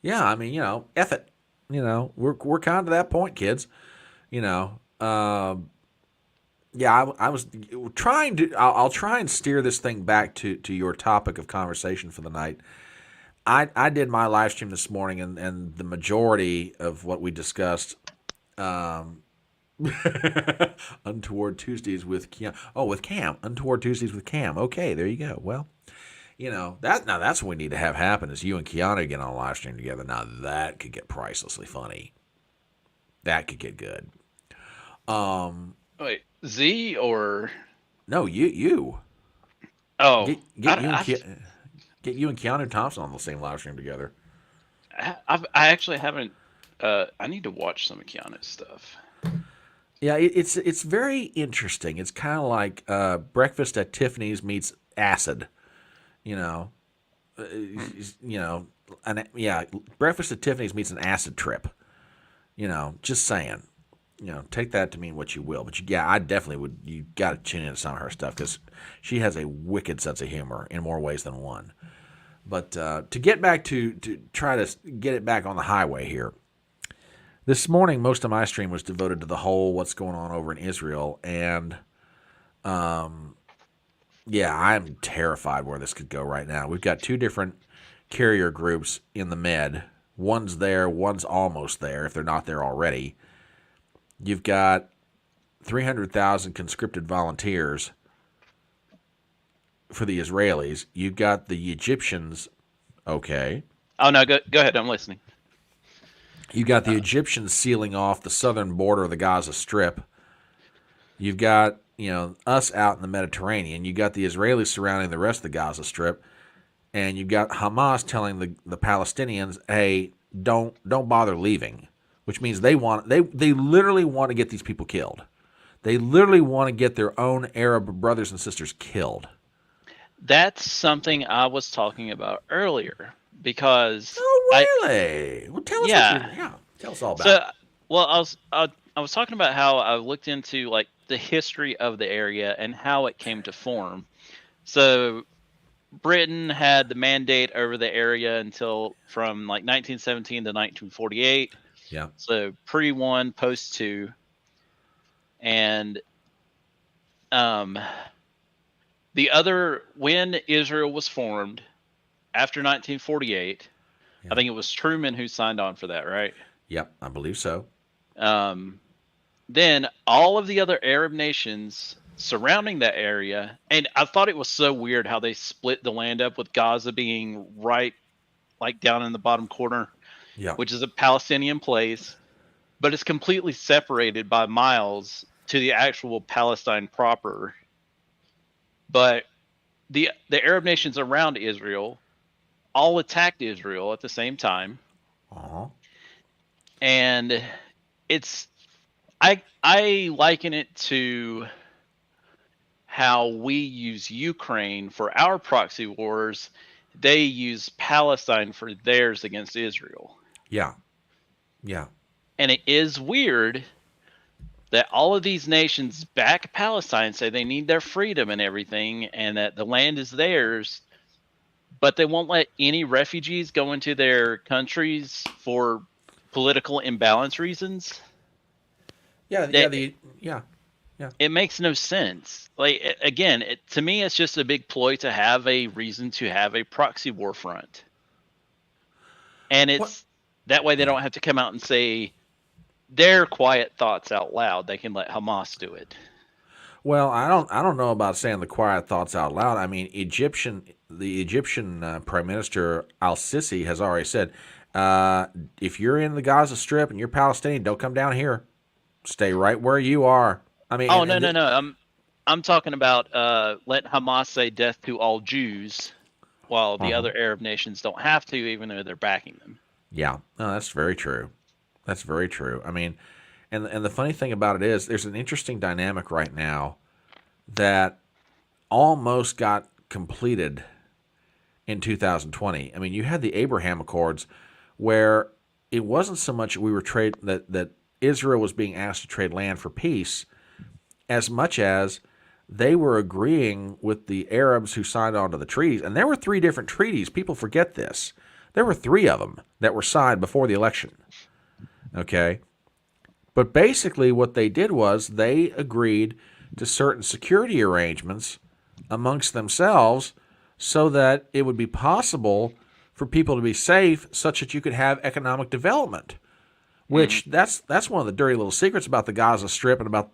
Yeah, I mean, F it. We're kind of to that point, kids. You know, yeah, I was trying to. I'll try and steer this thing back to your topic of conversation for the night. I did my live stream this morning, and the majority of what we discussed, Untoward Tuesdays with Cam. Oh, with Cam. Untoward Tuesdays with Cam. Okay, there you go. Well, that's what we need to have happen is you and Keanu get on a live stream together. Now that could get pricelessly funny. That could get good. Wait, Z or No, you oh, get you and get you and Keanu Thompson on the same live stream together. I actually haven't. I need to watch some of Keanu's stuff. Yeah, it's very interesting. It's kind of like Breakfast at Tiffany's meets Acid. You know, yeah, Breakfast at Tiffany's meets an acid trip. Just saying. Take that to mean what you will. But yeah, I definitely would. You got to tune into some of her stuff because she has a wicked sense of humor in more ways than one. But to get back to try to get it back on the highway here. This morning, most of my stream was devoted to the whole what's going on over in Israel, and yeah, I'm terrified where this could go right now. We've got two different carrier groups in the Med. One's there, one's almost there, if they're not there already. You've got 300,000 conscripted volunteers for the Israelis. You've got the Egyptians. Okay. Oh no, go ahead. I'm listening. You've got the Egyptians sealing off the southern border of the Gaza Strip. You've got, us out in the Mediterranean. You've got the Israelis surrounding the rest of the Gaza Strip. And you've got Hamas telling the Palestinians, hey, don't bother leaving. Which means they literally want to get these people killed. They literally want to get their own Arab brothers and sisters killed. That's something I was talking about earlier because. Oh, really? Well, tell us. Tell us all about it. Well, I was talking about how I looked into like the history of the area and how it came to form. So Britain had the mandate over the area until from like 1917 to 1948. Yeah. So pre-1, post-2. And when Israel was formed after 1948, I think it was Truman who signed on for that, right? Yep, I believe so. Then all of the other Arab nations surrounding that area, and I thought it was so weird how they split the land up with Gaza being right like down in the bottom corner, which is a Palestinian place, but it's completely separated by miles to the actual Palestine proper. But the Arab nations around Israel all attacked Israel at the same time. And I liken it to how we use Ukraine for our proxy wars. They use Palestine for theirs against Israel. Yeah. And it is weird that all of these nations back Palestine, say they need their freedom and everything, and that the land is theirs, but they won't let any refugees go into their countries for political imbalance reasons. It makes no sense. Like, again, to me, it's just a big ploy to have a reason to have a proxy war front. And that way they don't have to come out and say their quiet thoughts out loud. They can let Hamas do it. Well, I don't know about saying the quiet thoughts out loud. I mean, the Egyptian Prime Minister Al-Sisi has already said, if you're in the Gaza Strip and you're Palestinian, don't come down here. Stay right where you are. I mean, no. I'm talking about let Hamas say death to all Jews, while the other Arab nations don't have to, even though they're backing them. Yeah, no, that's very true. That's very true. I mean, and the funny thing about it is, there's an interesting dynamic right now that almost got completed in 2020. I mean, you had the Abraham Accords, where it wasn't so much we were that Israel was being asked to trade land for peace, as much as they were agreeing with the Arabs who signed on to the treaties. And there were 3 different treaties. People forget this. There were 3 of them that were signed before the election. Okay? But basically what they did was they agreed to certain security arrangements amongst themselves so that it would be possible for people to be safe, such that you could have economic development. Which that's one of the dirty little secrets about the Gaza Strip and about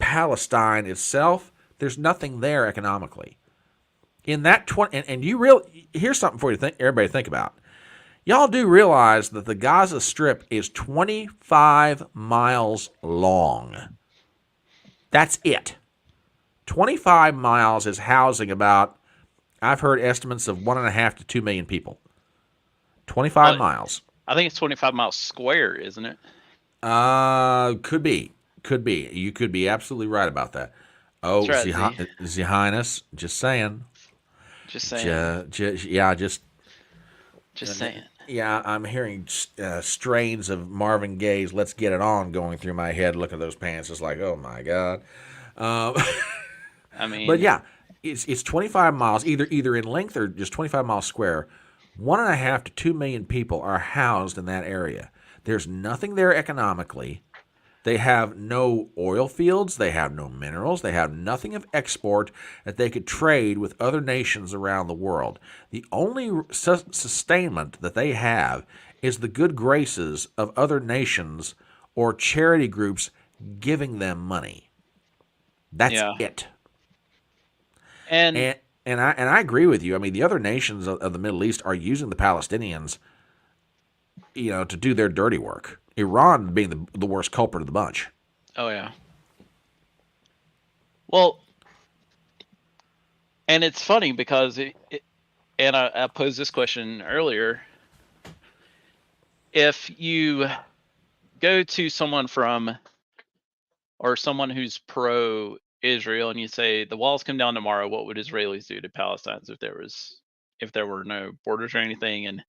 Palestine itself. There's nothing there economically. In that here's something for you to everybody think about. Y'all do realize that the Gaza Strip is 25 miles long. That's it. 25 miles is housing about, I've heard estimates of 1.5 to 2 million people. 25 miles. I think it's 25 miles square, isn't it? Could be. You could be absolutely right about that. Oh, right, Your Highness, just saying. Just saying. Just saying. Yeah, I'm hearing strains of Marvin Gaye's "Let's Get It On" going through my head. Look at those pants. It's like, oh my God. I mean, but yeah, it's 25 miles, either in length or just 25 miles square. 1.5 to 2 million people are housed in that area. There's nothing there economically. They have no oil fields. They have no minerals. They have nothing of export that they could trade with other nations around the world. The only sustainment that they have is the good graces of other nations or charity groups giving them money. That's Yeah. it. And And I agree with you. I mean, the other nations of the Middle East are using the Palestinians, to do their dirty work. Iran being the worst culprit of the bunch. oh yeah. Well, and it's funny because and I posed this question earlier. If you go to someone someone who's pro Israel and you say the walls come down tomorrow, what would Israelis do to Palestinians if there were no borders or anything, and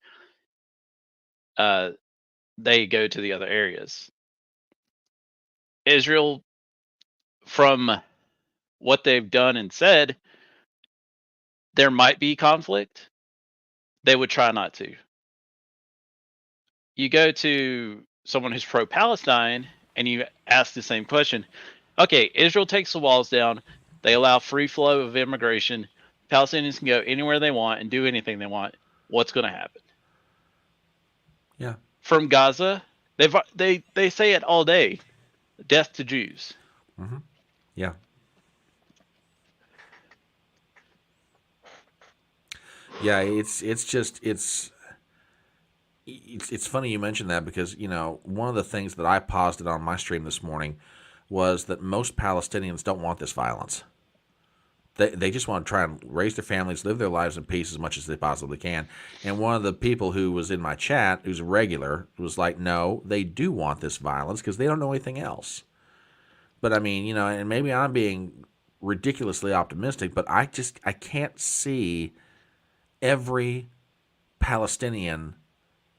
uh, they go to the other areas? Israel, from what they've done and said, there might be conflict. They would try not to. You go to someone who's pro Palestine and you ask the same question. Okay, Israel takes the walls down. They allow free flow of immigration. Palestinians can go anywhere they want and do anything they want. What's going to happen? Yeah. From Gaza, they say it all day. Death to Jews. Mm-hmm. Yeah. Yeah, it's funny you mentioned that because, one of the things that I posited on my stream this morning was that most Palestinians don't want this violence. They just want to try and raise their families, live their lives in peace as much as they possibly can. And one of the people who was in my chat, who's a regular, was like, no, they do want this violence because they don't know anything else. But I mean, and maybe I'm being ridiculously optimistic, but I can't see every Palestinian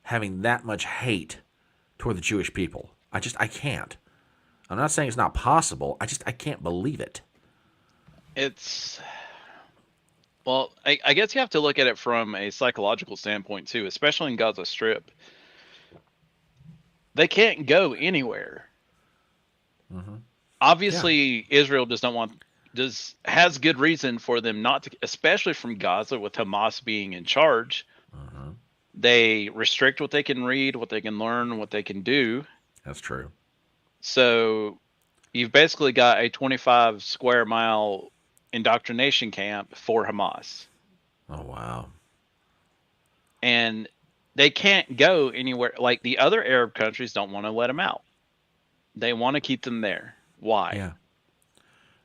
having that much hate toward the Jewish people. I can't. I'm not saying it's not possible. I can't believe it. Well, I guess you have to look at it from a psychological standpoint too, especially in Gaza Strip. They can't go anywhere. Mm-hmm. Obviously, Israel has good reason for them not to, especially from Gaza with Hamas being in charge. Mm-hmm. They restrict what they can read, what they can learn, what they can do. That's true. So you've basically got a 25 square mile indoctrination camp for Hamas. Oh, wow. And they can't go anywhere. Like the other Arab countries don't want to let them out. They want to keep them there. Why? Yeah.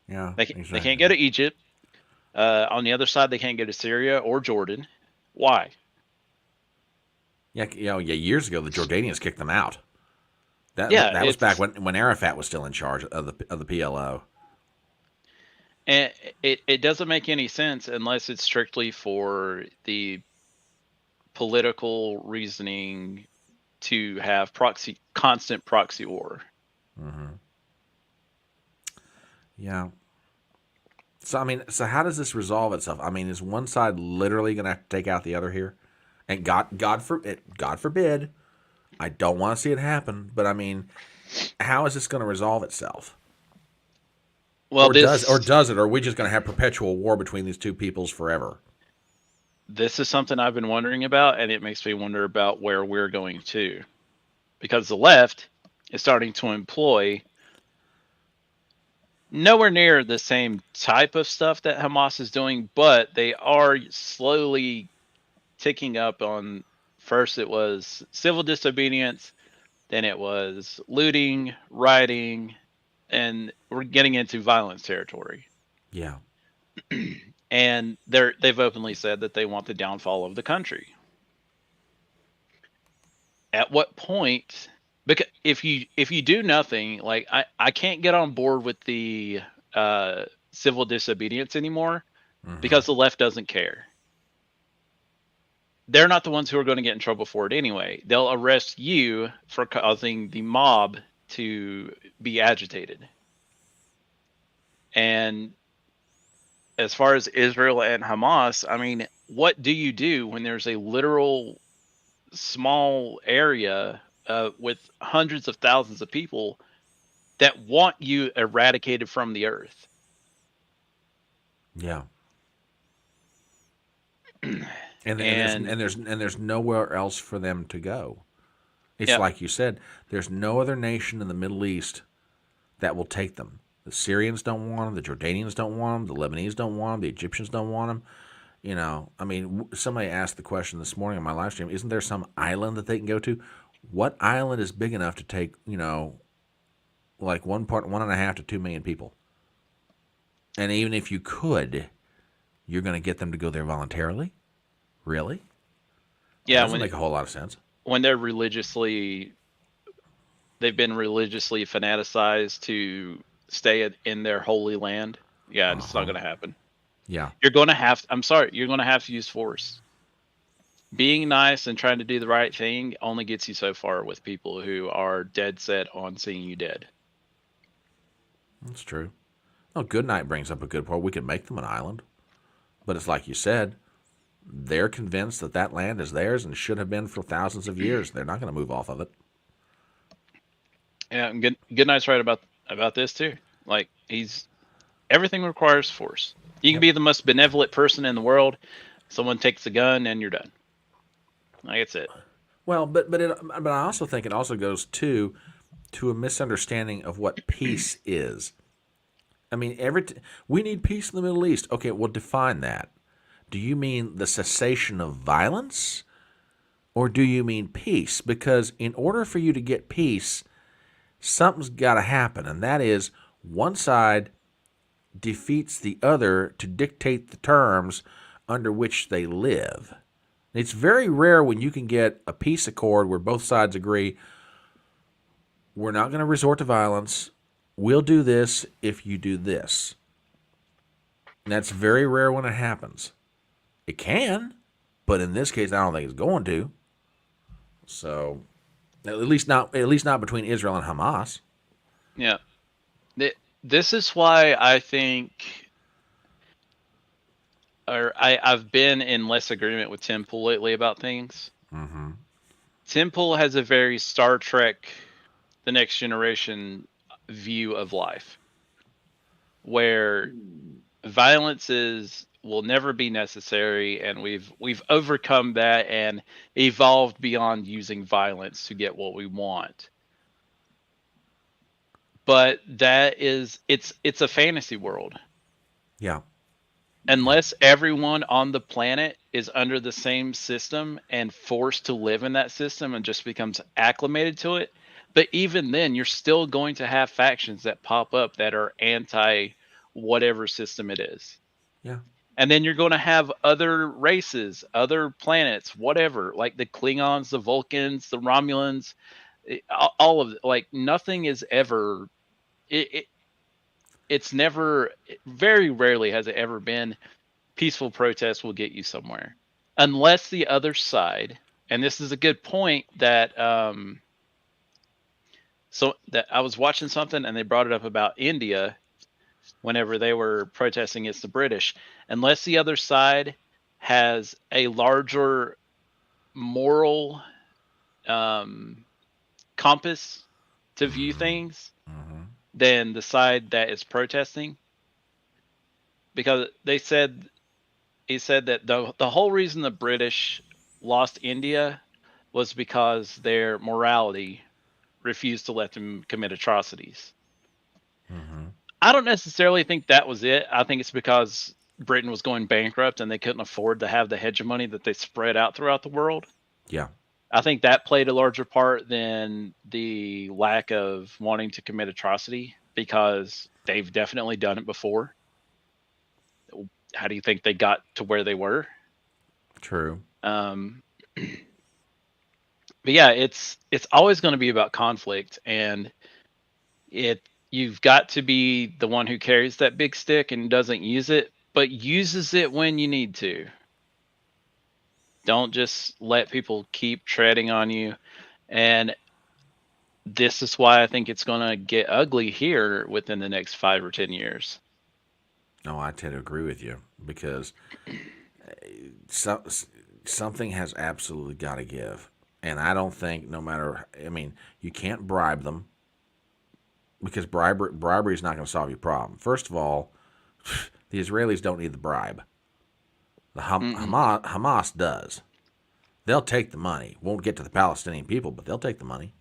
Yeah. They can't go to Egypt. On the other side, they can't go to Syria or Jordan. Why? Yeah. Years ago, the Jordanians kicked them out. That was back when Arafat was still in charge of the PLO. And it doesn't make any sense unless it's strictly for the political reasoning to have constant proxy war. Mm-hmm. Yeah. So I mean, how does this resolve itself? I mean, is one side literally going to have to take out the other here? And God forbid, I don't want to see it happen. But I mean, how is this going to resolve itself? Well, does it? Or are we just going to have perpetual war between these two peoples forever? This is something I've been wondering about, and it makes me wonder about where we're going to, because the left is starting to employ nowhere near the same type of stuff that Hamas is doing, but they are slowly ticking up on. First, it was civil disobedience, then it was looting, rioting, and we're getting into violence territory. Yeah. And they've openly said that they want the downfall of the country. At what point? Because if you do nothing, like I can't get on board with the civil disobedience anymore, Mm-hmm. because the left doesn't care. They're not the ones who are going to get in trouble for it anyway. They'll arrest you for causing the mob to be agitated. And as far as Israel and Hamas, I mean, what do you do when there's a literal small area with hundreds of thousands of people that want you eradicated from the earth? Yeah. And there's nowhere else for them to go. It's like you said, there's no other nation in the Middle East that will take them. The Syrians don't want them. The Jordanians don't want them. The Lebanese don't want them. The Egyptians don't want them. You know, I mean, somebody asked the question this morning on my live stream, isn't there some island that they can go to? What island is big enough to take, like 1.5 to 2 million people? And even if you could, you're going to get them to go there voluntarily? Really? Yeah, That doesn't make a whole lot of sense. When they've been religiously fanaticized to stay in their holy land. Yeah, it's not going to happen. Yeah. You're going to have to use force. Being nice and trying to do the right thing only gets you so far with people who are dead set on seeing you dead. That's true. Well, Goodnight brings up a good point. We could make them an island. But it's like you said, they're convinced that that land is theirs and should have been for thousands of years. They're not going to move off of it. Yeah, Goodnight's right about this too. Like, everything requires force. You can be the most benevolent person in the world. Someone takes a gun and you're done. Like, that's it. Well, but I also think it also goes to a misunderstanding of what peace is. I mean, we need peace in the Middle East. Okay, well, define that. Do you mean the cessation of violence, or do you mean peace? Because in order for you to get peace, something's got to happen, and that is one side defeats the other to dictate the terms under which they live. It's very rare when you can get a peace accord where both sides agree, we're not going to resort to violence. We'll do this if you do this. And that's very rare when it happens. It can, but in this case, I don't think it's going to. So, at least not between Israel and Hamas. Yeah. This is why I think, or I've been in less agreement with Tim Pool lately about things. Mm-hmm. Tim Pool has a very Star Trek, The Next Generation view of life, where violence will never be necessary, and we've overcome that and evolved beyond using violence to get what we want. But it's a fantasy world. Yeah. Unless everyone on the planet is under the same system and forced to live in that system and just becomes acclimated to it. But even then, you're still going to have factions that pop up that are anti whatever system it is. Yeah. And then you're going to have other races, other planets, whatever, like the Klingons, the Vulcans, the Romulans, all of it. Like, nothing is ever, it's never, very rarely has it ever been peaceful protest will get you somewhere. Unless the other side, and this is a good point that, so that I was watching something and they brought it up about India whenever they were protesting against the British. Unless the other side has a larger moral compass to view things than the side that is protesting, because he said that the whole reason the British lost India was because their morality refused to let them commit atrocities. I don't necessarily think that was it. I think it's because Britain was going bankrupt and they couldn't afford to have the hegemony that they spread out throughout the world. Yeah. I think that played a larger part than the lack of wanting to commit atrocity, because they've definitely done it before. How do you think they got to where they were? True. But yeah, it's always going to be about conflict, and you've got to be the one who carries that big stick and doesn't use it, but uses it when you need to. Don't just let people keep treading on you. And this is why I think it's going to get ugly here within the next 5 or 10 years. No, I tend to agree with you, because something has absolutely got to give. And I don't think, no matter, I mean, you can't bribe them, because bribery is not going to solve your problem. First of all, the Israelis don't need the bribe. The Hamas does. They'll take the money. Won't get to the Palestinian people, but they'll take the money.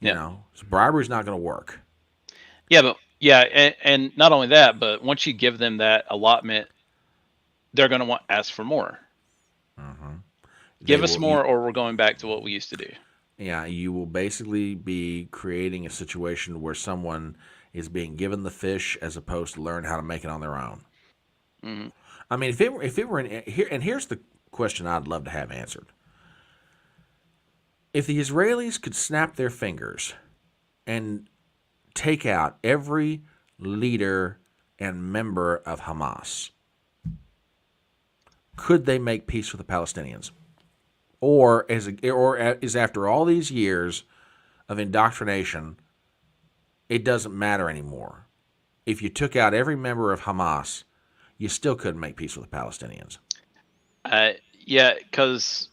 You know, so bribery is not going to work. Yeah, but yeah, and not only that, but once you give them that allotment, they're going to want ask for more. Mm-hmm. They Give us will. more, or we're going back to what we used to do. Yeah, you will basically be creating a situation where someone is being given the fish as opposed to learn how to make it on their own. Hmm. I mean, if it were in here, and here's the question I'd love to have answered: if the Israelis could snap their fingers and take out every leader and member of Hamas, could they make peace with the Palestinians? Or is after all these years of indoctrination, it doesn't matter anymore? If you took out every member of Hamas, you still couldn't make peace with the Palestinians. Yeah, because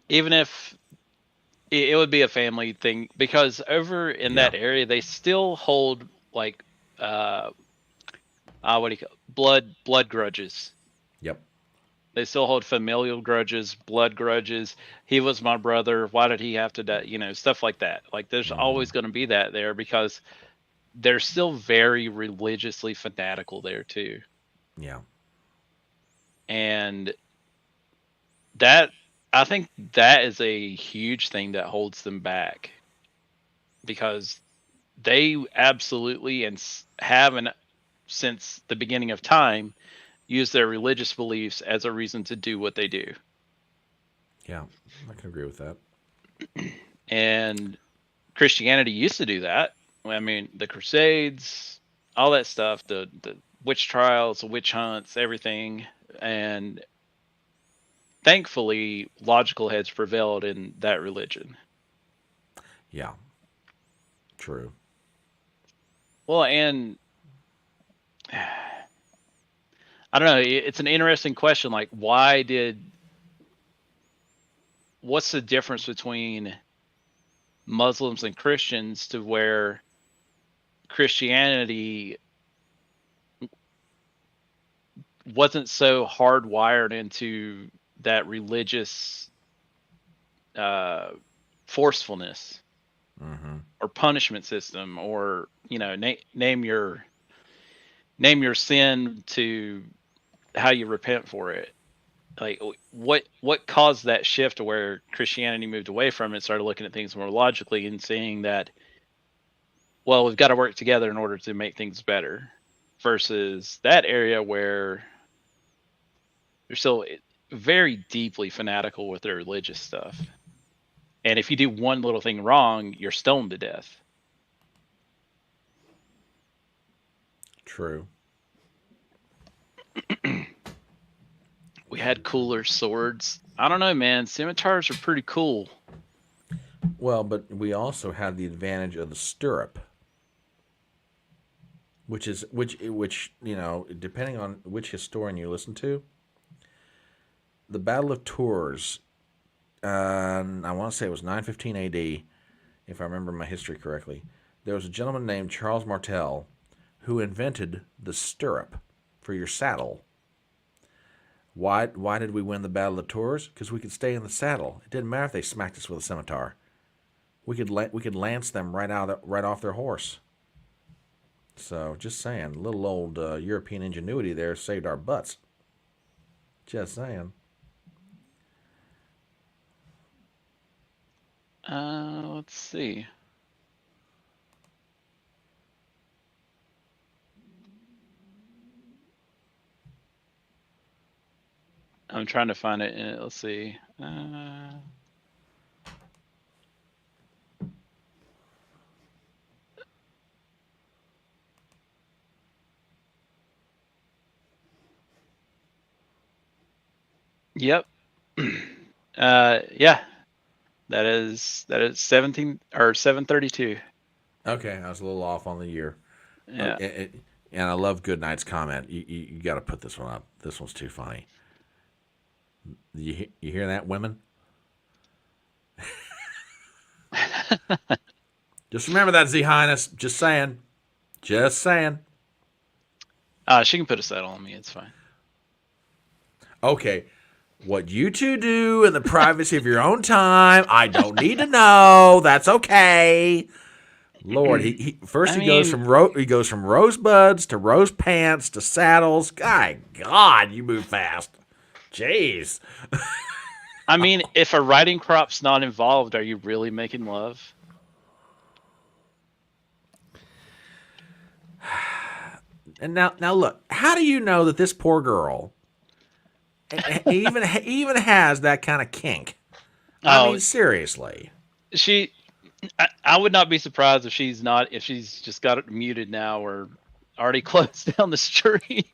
even if it would be a family thing, because over in Yeah. that area they still hold like uh, what do you call blood grudges. Yep. They still hold familial grudges, blood grudges. He was my brother. Why did he have to die? Stuff like that. Like there's Mm-hmm. always going to be that there because they're still very religiously fanatical there too. Yeah. And that I think that is a huge thing that holds them back because they absolutely and haven't since the beginning of time used their religious beliefs as a reason to do what they do. Yeah. I can agree with that. And Christianity used to do that. I mean, the Crusades, all that stuff, the witch trials, the witch hunts, everything, and thankfully, logical heads prevailed in that religion. Yeah. True. Well, and I don't know. It's an interesting question. Like, what's the difference between Muslims and Christians to where Christianity wasn't so hardwired into that religious uh, forcefulness Mm-hmm. or punishment system, or name your sin to how you repent for it. Like what caused that shift to where Christianity moved away from it, started looking at things more logically and seeing that, well, we've got to work together in order to make things better, versus that area where they're still very deeply fanatical with their religious stuff. And if you do one little thing wrong, you're stoned to death. True. We had cooler swords. I don't know, man. Scimitars are pretty cool. Well, but we also had the advantage of the stirrup, which depending on which historian you listen to, the Battle of Tours. I want to say it was 915 A.D. if I remember my history correctly. There was a gentleman named Charles Martel who invented the stirrup for your saddle. Why did we win the Battle of Tours? Because we could stay in the saddle. It didn't matter if they smacked us with a scimitar. We could lance them right off their horse. So just saying, little old European ingenuity there saved our butts. Just saying. Let's see. I'm trying to find it. Let's see. Yep. Yeah. That is 17 or 732. Okay, I was a little off on the year. Yeah. And I love Goodnight's comment. You got to put this one up. This one's too funny. You hear that, women? Just remember that, Z Highness. Just saying. Just saying. She can put a settle on me. It's fine. Okay. What you two do in the privacy of your own time, I don't need to know. That's okay. Lord, he first I he goes mean, from he goes from rosebuds to rose pants to saddles. God, you move fast. Jeez. if a riding crop's not involved, are you really making love? And now look, how do you know that this poor girl even has that kind of kink? I Oh, mean, seriously. she. I would not be surprised if she's just got it muted now or already closed down the stream.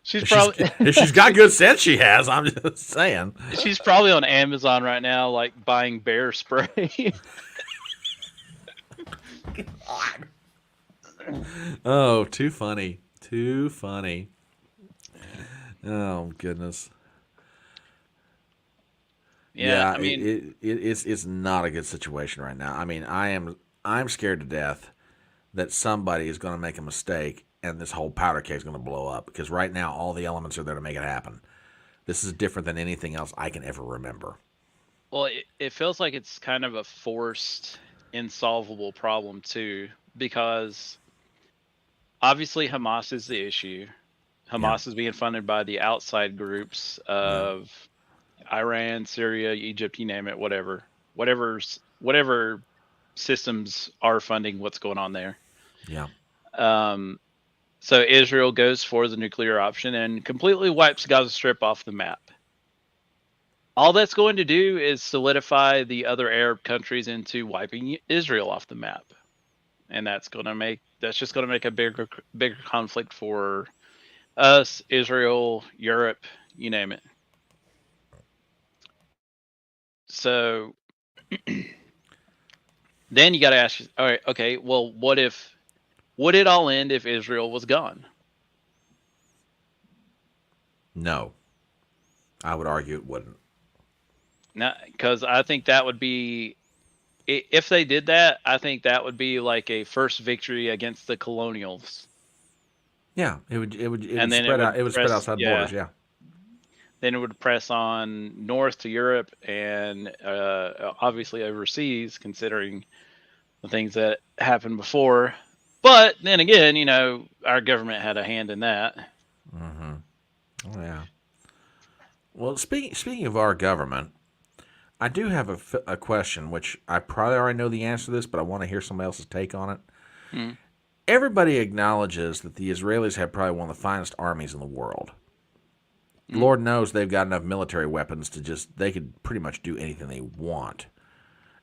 She's probably If she's got good sense, she has. I'm just saying. she's probably on Amazon right now, like buying bear spray. Oh, too funny. Too funny. Oh goodness. Yeah, Yeah, it's not a good situation right now. I mean, I'm scared to death that somebody is going to make a mistake and this whole powder keg is going to blow up because right now all the elements are there to make it happen. This is different than anything else I can ever remember. well, it feels like it's kind of a forced, insolvable problem too, because obviously Hamas is the issue. Yeah, Hamas is being funded by the outside groups yeah, of Iran, Syria, Egypt, you name it, whatever systems are funding what's going on there. yeah, Um, so Israel goes for the nuclear option and completely wipes Gaza Strip off the map. All that's going to do is solidify the other Arab countries into wiping Israel off the map, and that's just going to make a bigger conflict for us, Israel, Europe, you name it. So then you got to ask, all right, okay, well, would it all end if Israel was gone? no, I would argue it wouldn't. Now, because I think that would be, if they did that, I think that would be like a first victory against the colonials, Yeah, it would and then it spread out. would It would spread press, outside yeah, borders. Yeah, then it would press on north to Europe and obviously overseas, considering the things that happened before. But then again, our government had a hand in that. mm-hmm. Oh yeah. Well, speaking of our government, I do have a question, which I probably already know the answer to this, but I want to hear somebody else's take on it. Mm. Everybody acknowledges that the Israelis have probably one of the finest armies in the world. Mm. Lord knows they've got enough military weapons they could pretty much do anything they want.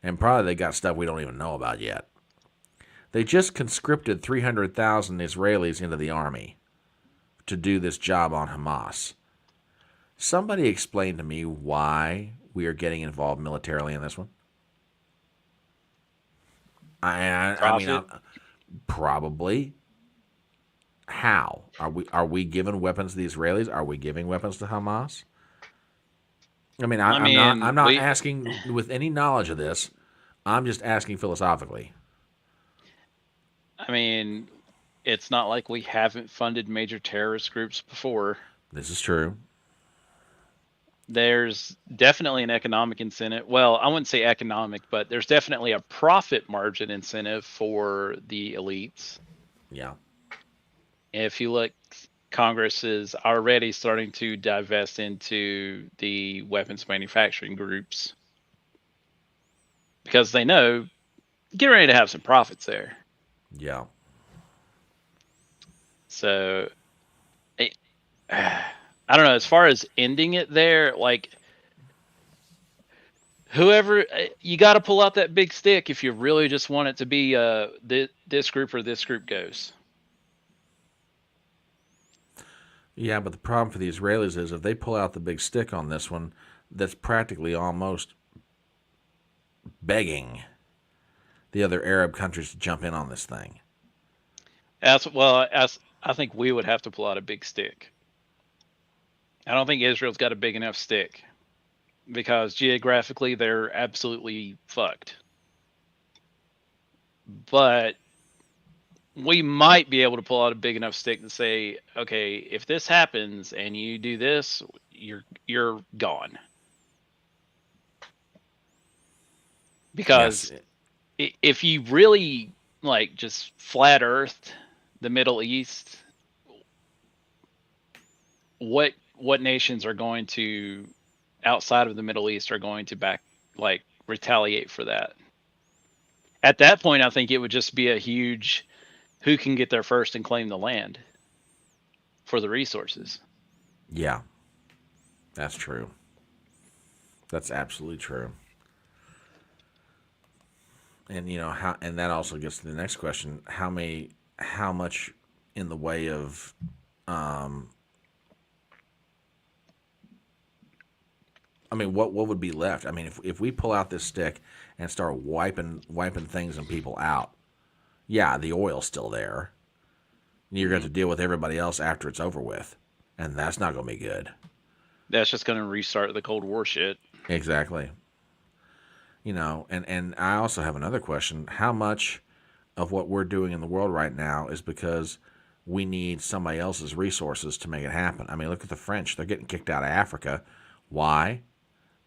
And probably they got stuff we don't even know about yet. They just conscripted 300,000 Israelis into the army to do this job on Hamas. Somebody explain to me why we are getting involved militarily in this one. I mean, Profit. probably. How are we giving weapons to the Israelis? Are we giving weapons to Hamas? I mean, I I'm mean, not asking with any knowledge of this. I'm just asking philosophically. I mean, it's not like we haven't funded major terrorist groups before. This is true. There's definitely an economic incentive. Well, I wouldn't say economic, but there's definitely a profit margin incentive for the elites. Yeah. If you look, Congress is already starting to divest into the weapons manufacturing groups because they know get ready to have some profits there. Yeah. So, I don't know. As far as ending it there, like whoever you got to pull out that big stick if you really just want it to be this group or this group goes. Yeah, but the problem for the Israelis is if they pull out the big stick on this one, that's practically almost begging the other Arab countries to jump in on this thing. As I think we would have to pull out a big stick. I don't think Israel's got a big enough stick because geographically they're absolutely fucked. But we might be able to pull out a big enough stick to say, okay, if this happens and you do this, you're gone. Yes. Because if you really like just flat earthed the Middle East, what nations are going to outside of the Middle East are going to retaliate for that? At that point, I think it would just be a huge who can get there first and claim the land for the resources. Yeah, that's true. That's absolutely true. And and that also gets to the next question: how much in the way of, um, I mean, what would be left? I mean, if we pull out this stick and start wiping things and people out, yeah, the oil's still there. You're going to deal with everybody else after it's over with, and that's not going to be good. That's just going to restart the Cold War shit. Exactly. And I also have another question: how much of what we're doing in the world right now is because we need somebody else's resources to make it happen? I mean, look at the French; they're getting kicked out of Africa. Why?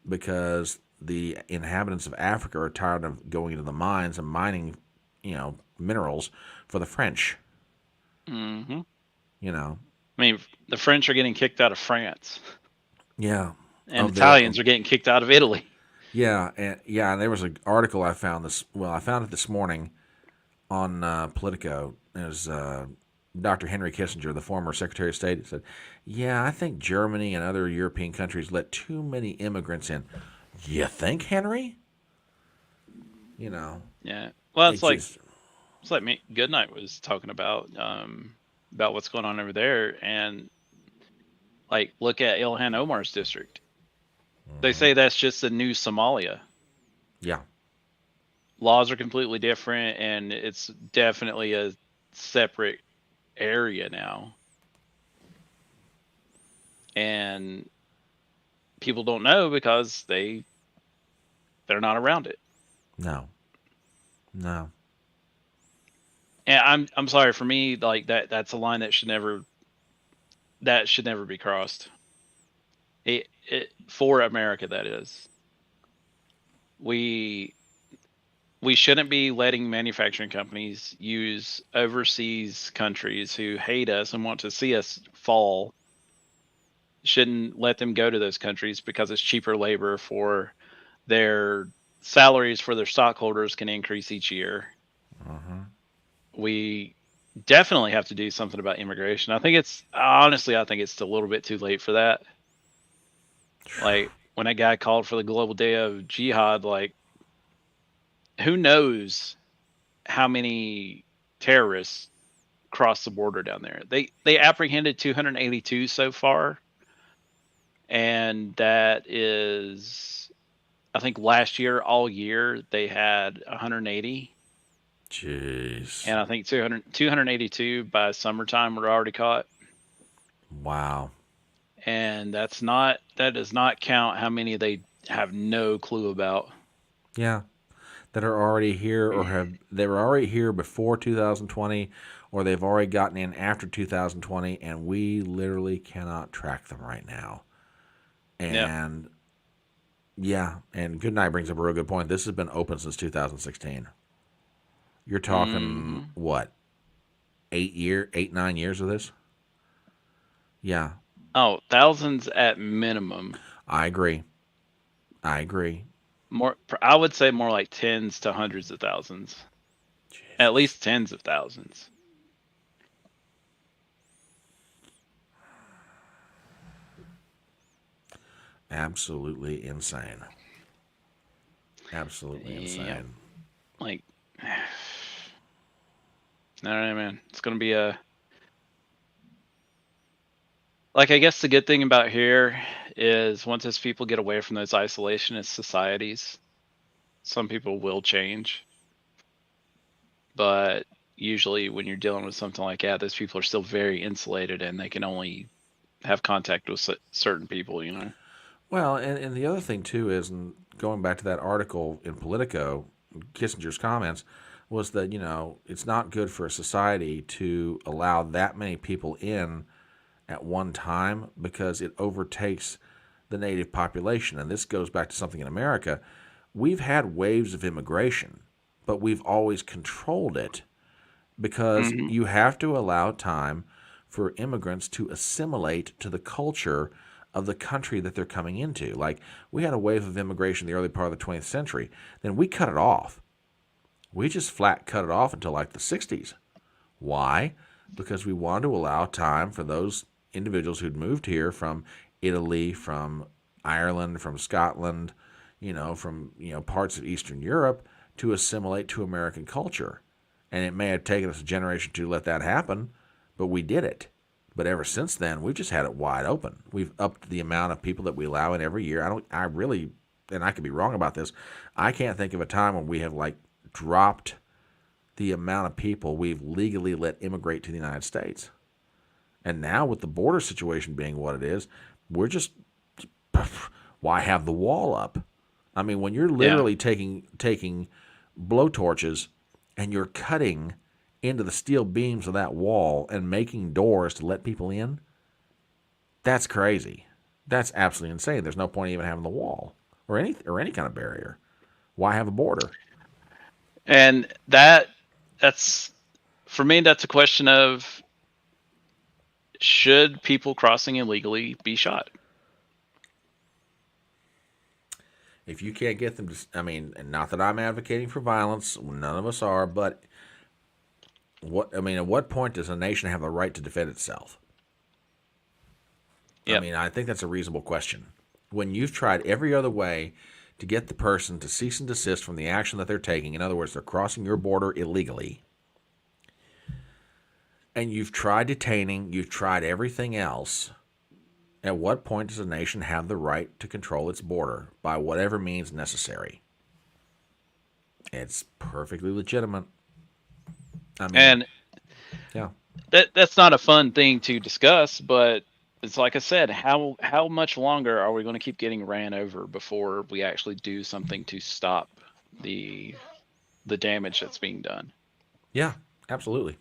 Because the inhabitants of Africa are tired of going into the mines and mining, minerals for the French. Mm-hmm. You know, I mean, the French are getting kicked out of France. yeah, And of their Italians are getting kicked out of Italy. and there was an article I found this. Well, I found it this morning on Politico. It was Dr. Henry Kissinger, the former Secretary of State, said, "Yeah, I think Germany and other European countries let too many immigrants in." You think, Henry? Yeah. Well, It just it's like me Goodnight was talking about what's going on over there, and like look at Ilhan Omar's district. They say that's just a new Somalia. yeah, Laws are completely different, and it's definitely a separate area now. And people don't know because they're not around it. no, no, And I'm sorry, for me, like that's a line that should never be crossed. For America, that is. We we shouldn't be letting manufacturing companies use overseas countries who hate us and want to see us fall. Shouldn't let them go to those countries because it's cheaper labor for their salaries for their stockholders can increase each year. uh-huh. We definitely have to do something about immigration. I think it's honestly, I think it's a little bit too late for that. Like when that guy called for the global day of jihad, like who knows how many terrorists crossed the border down there? They apprehended 282 so far, and that is, I think last year all year they had 180. Jeez, And I think 282 by summertime were already caught. wow, And that does not count how many they have no clue about. yeah, that are already here they were already here before 2020, or they've already gotten in after 2020, and we literally cannot track them right now. Yeah. And yeah, and Goodnight brings up a real good point. This has been open since 2016. You're talking Hmm. what, 8, 9 years of this? Yeah, Oh, thousands at minimum. I agree. I agree. More, I would say more like tens to hundreds of thousands. At Jesus. least tens of thousands. Absolutely insane. Absolutely Yeah. insane. Like, I don't know, man. It's gonna be a like. I guess the good thing about here is once as people get away from those isolationist societies, some people will change. But usually, when you're dealing with something like that, those people are still very insulated, and they can only have contact with certain people. You know. Well, and the other thing too is, and going back to that article in Politico, Kissinger's comments was that it's not good for a society to allow that many people in at one time because it overtakes the native population. And this goes back to something in America. We've had waves of immigration, but we've always controlled it because Hmm. you have to allow time for immigrants to assimilate to the culture of the country that they're coming into. Like, we had a wave of immigration in the early part of the 20th century, then we cut it off. We just flat cut it off until like the 60s. Why? Because we wanted to allow time for those individuals who'd moved here from Italy, from Ireland, from Scotland, from parts of Eastern Europe to assimilate to American culture. And it may have taken us a generation to let that happen, but we did it. But ever since then, we've just had it wide open. We've upped the amount of people that we allow in every year. I really, and I could be wrong about this, I can't think of a time when we have like dropped the amount of people we've legally let immigrate to the United States. And now with the border situation being what it is, we're just, why have the wall up? I mean, when you're Yeah. literally taking blowtorches and you're cutting into the steel beams of that wall and making doors to let people in, that's crazy. That's absolutely insane. There's no point even having the wall or any kind of barrier. Why have a border? And that's for me, that's a question of, should people crossing illegally be shot? If you can't get them to, I mean, and not that I'm advocating for violence, none of us are, but at what point does a nation have the right to defend itself? I Yep. mean, I think that's a reasonable question. When you've tried every other way to get the person to cease and desist from the action that they're taking, in other words, they're crossing your border illegally, and you've tried detaining, you've tried everything else, at what point does a nation have the right to control its border by whatever means necessary? It's perfectly legitimate. I mean, And yeah. that's not a fun thing to discuss, but it's like I said, how much longer are we going to keep getting ran over before we actually do something to stop the the damage that's being done? Yeah, absolutely.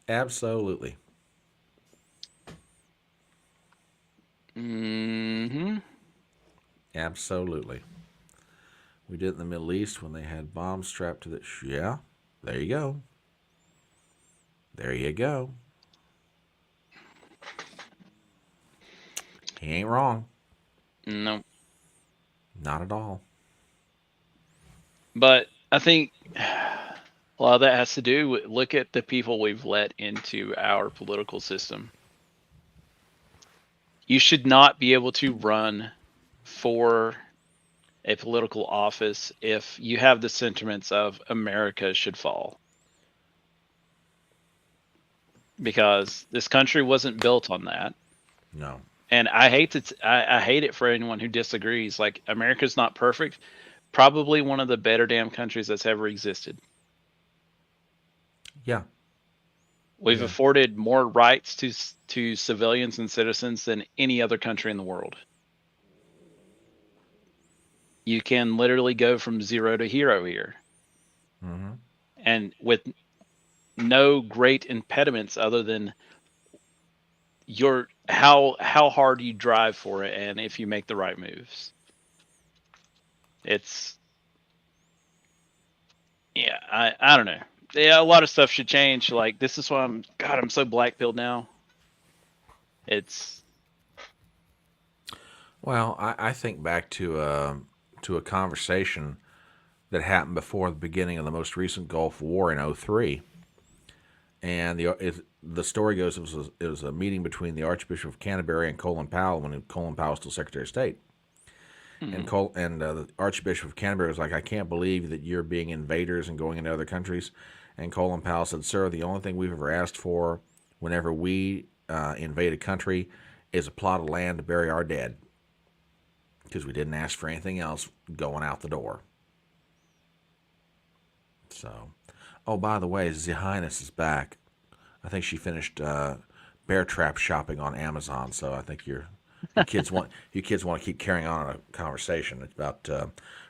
Absolutely. Hmm. Absolutely. We did it in the Middle East when they had bombs strapped to the. Yeah, there you go. There you go. He ain't wrong. No, Not at all. but I think a lot of that has to do with, look at the people we've let into our political system. You should not be able to run for a political office if you have the sentiments of America should fall, because this country wasn't built on that. No. And I hate it. I hate it for anyone who disagrees. Like, America's not perfect. Probably one of the better damn countries that's ever existed. Yeah. We've Yeah. afforded more rights to civilians and citizens than any other country in the world. You can literally go from zero to hero here, Mm-hmm. and with no great impediments other than your how hard you drive for it and if you make the right moves. It's Yeah, I don't know. Yeah, a lot of stuff should change. Like, this is why I'm so black-pilled now. It's Well, I think back to a conversation that happened before the beginning of the most recent Gulf War in '03, and the story goes it was a meeting between the Archbishop of Canterbury and Colin Powell when Colin Powell was still Secretary of State. And mhm. the Archbishop of Canterbury was like, "I can't believe that you're being invaders and going into other countries." And Colin Powell said, "Sir, the only thing we've ever asked for whenever we invade a country is a plot of land to bury our dead, because we didn't ask for anything else going out the door." So, oh, by the way, His Highness is back. I think she finished bear trap shopping on Amazon. So I think you kids want to keep carrying on a conversation. It's about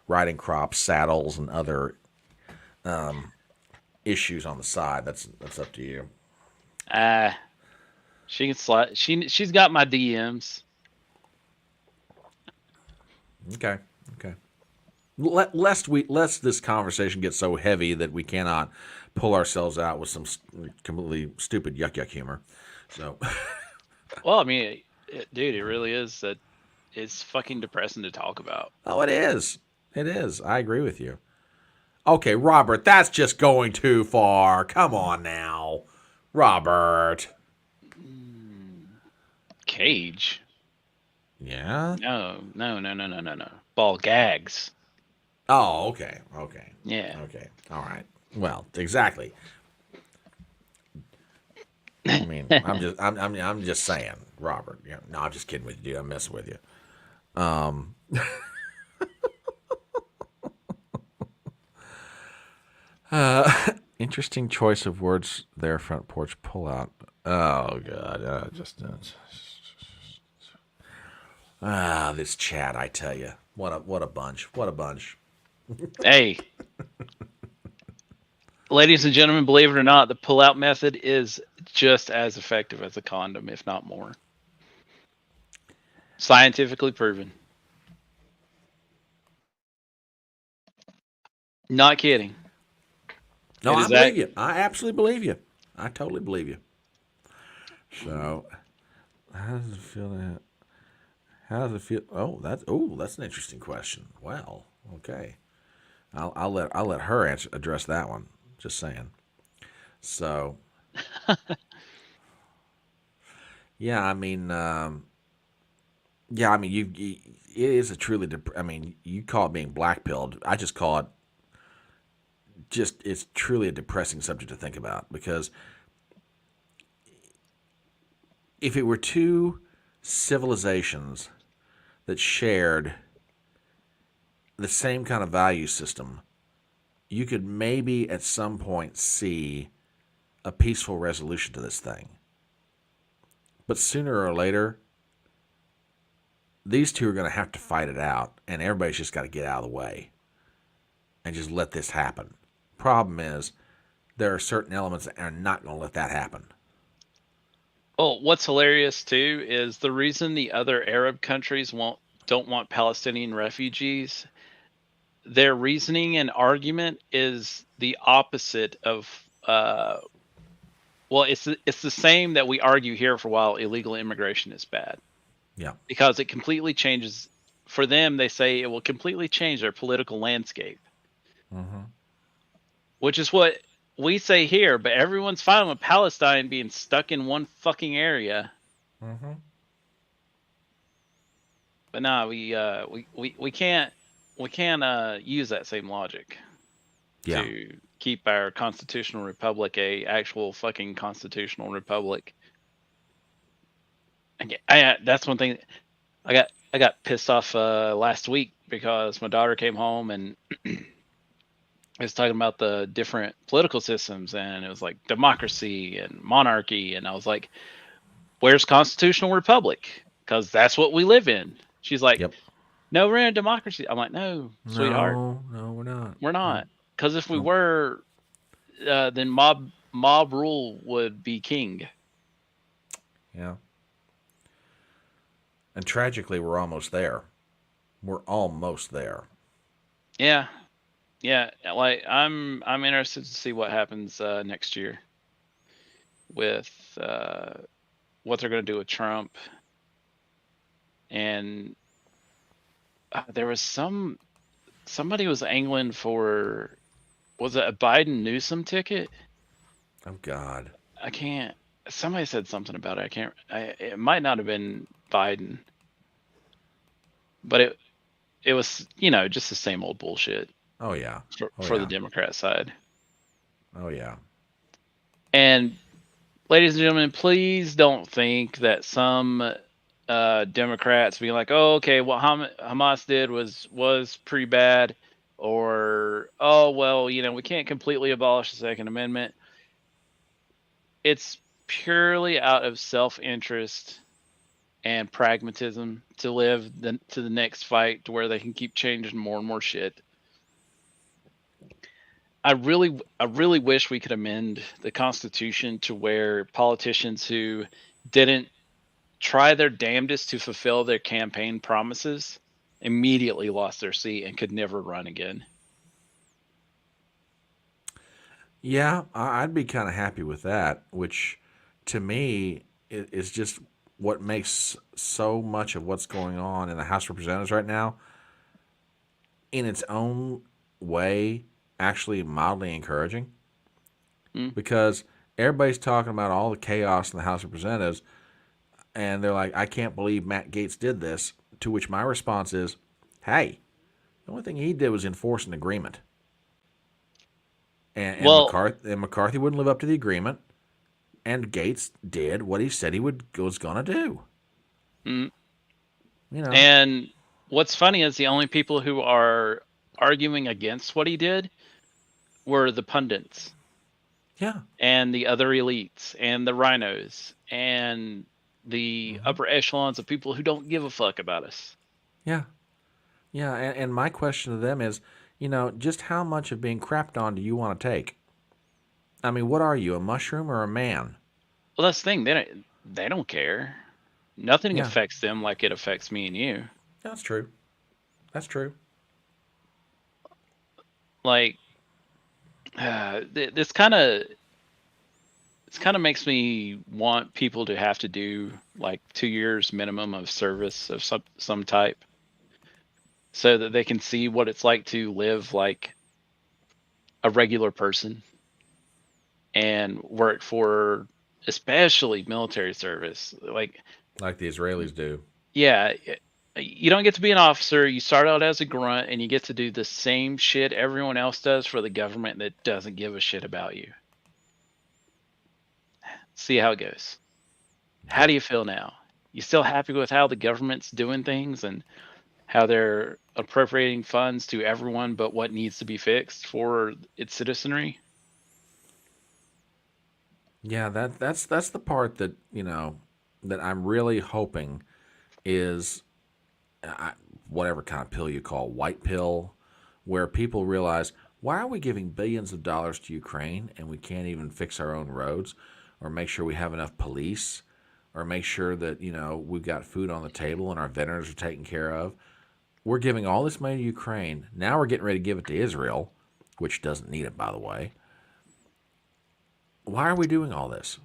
riding crops, saddles, and other issues on the side. That's up to you. Ah, she can slide. She's got my DMs. Okay. Okay. Lest this conversation get so heavy that we cannot pull ourselves out with some completely stupid yuck humor. So, Well, I mean, dude, it really is that it's fucking depressing to talk about. oh, it is. It is. I agree with you. Okay, Robert, that's just going too far. Come on now, Robert. Cage? Yeah. No. Ball gags. Oh, okay. Okay. Yeah. Okay. All right. Well, exactly. I mean, I'm just saying, Robert. Yeah, no, I'm just kidding with you, dude. I'm messing with you. Interesting choice of words there, front porch pullout. Oh God, this chat, I tell you, what a bunch, what a bunch. Hey, ladies and gentlemen, believe it or not, the pull-out method is just as effective as a condom, if not more. Scientifically proven. Not kidding. No, I believe you. I absolutely believe you. I totally believe you. So, how does it feel that? How does it feel? That's an interesting question. Well, okay. I'll let her address that one. Just saying. So, yeah, I mean, it is a truly. I mean, you call it being blackpilled. I just call it. It's truly a depressing subject to think about because if it were two civilizations that shared the same kind of value system, you could maybe at some point see a peaceful resolution to this thing. But sooner or later, these two are going to have to fight it out, and everybody's just got to get out of the way and just let this happen. Problem is, there are certain elements that are not going to let that happen. Oh, what's hilarious too is the reason the other Arab countries don't want Palestinian refugees. Their reasoning and argument is the opposite of well, it's the same that we argue here for a while. Illegal immigration is bad. Yeah. Because it completely changes. For them, they say it will completely change their political landscape. Mm-hmm. Which is what we say here, but everyone's fine with Palestine being stuck in one fucking area. Mm-hmm. But no, we can't use that same logic to keep our constitutional republic a actual fucking constitutional republic. That's one thing I got pissed off last week because my daughter came home and was talking about the different political systems, and it was like democracy and monarchy, and I was like, where's constitutional republic? Because that's what we live in. She's like, Yep. no, we're in a democracy. I'm like, no, sweetheart, No, we're not. we're not. Because if we were, then mob rule would be king. Yeah. And tragically, we're almost there. We're almost there. Yeah, like I'm interested to see what happens next year with what they're going to do with Trump. And there was somebody was angling for, was it a Biden Newsom ticket? Oh God. I can't. Somebody said something about it. It might not have been Biden, but it was, just the same old bullshit. Oh yeah. For the Democrat side. Oh yeah. And ladies and gentlemen, please don't think that some Democrats being like, oh, okay, what Hamas did was pretty bad, or oh well, we can't completely abolish the Second Amendment. It's purely out of self-interest and pragmatism to live to the next fight to where they can keep changing more and more shit. I really wish we could amend the Constitution to where politicians who didn't try their damnedest to fulfill their campaign promises immediately lost their seat and could never run again. Yeah, I'd be kind of happy with that, which to me is just what makes so much of what's going on in the House of Representatives right now, in its own way, actually mildly encouraging. Mm. Because everybody's talking about all the chaos in the House of Representatives, and they're like, I can't believe Matt Gaetz did this. To which my response is, hey, the only thing he did was enforce an agreement. And Well, McCarthy wouldn't live up to the agreement, and Gaetz did what he said he was gonna do. mm, You know, and what's funny is the only people who are arguing against what he did were the pundits yeah, and the other elites and the rhinos and the hmm upper echelons of people who don't give a fuck about us. yeah, yeah. And my question to them is, just how much of being crapped on do you want to take? I mean, what are you, a mushroom or a man? Well, that's the thing. They don't care. Nothing Yeah, affects them like it affects me and you. that's true. That's true. Like this kind of makes me want people to have to do like 2 years minimum of service of some type, so that they can see what it's like to live like a regular person and work for especially military service. Like, Like the Israelis do. yeah, you don't get to be an officer. You start out as a grunt and you get to do the same shit everyone else does for the government that doesn't give a shit about you. See how it goes. How Yep. do you feel now? You still happy with how the government's doing things and how they're appropriating funds to everyone but what needs to be fixed for its citizenry? Yeah, that's the part that that I'm really hoping is whatever kind of pill you call white pill, where people realize, why are we giving billions of dollars to Ukraine and we can't even fix our own roads, or make sure we have enough police, or make sure that we've got food on the table and our veterans are taken care of. We're giving all this money to Ukraine. Now we're getting ready to give it to Israel, which doesn't need it, by the way. Why are we doing all this?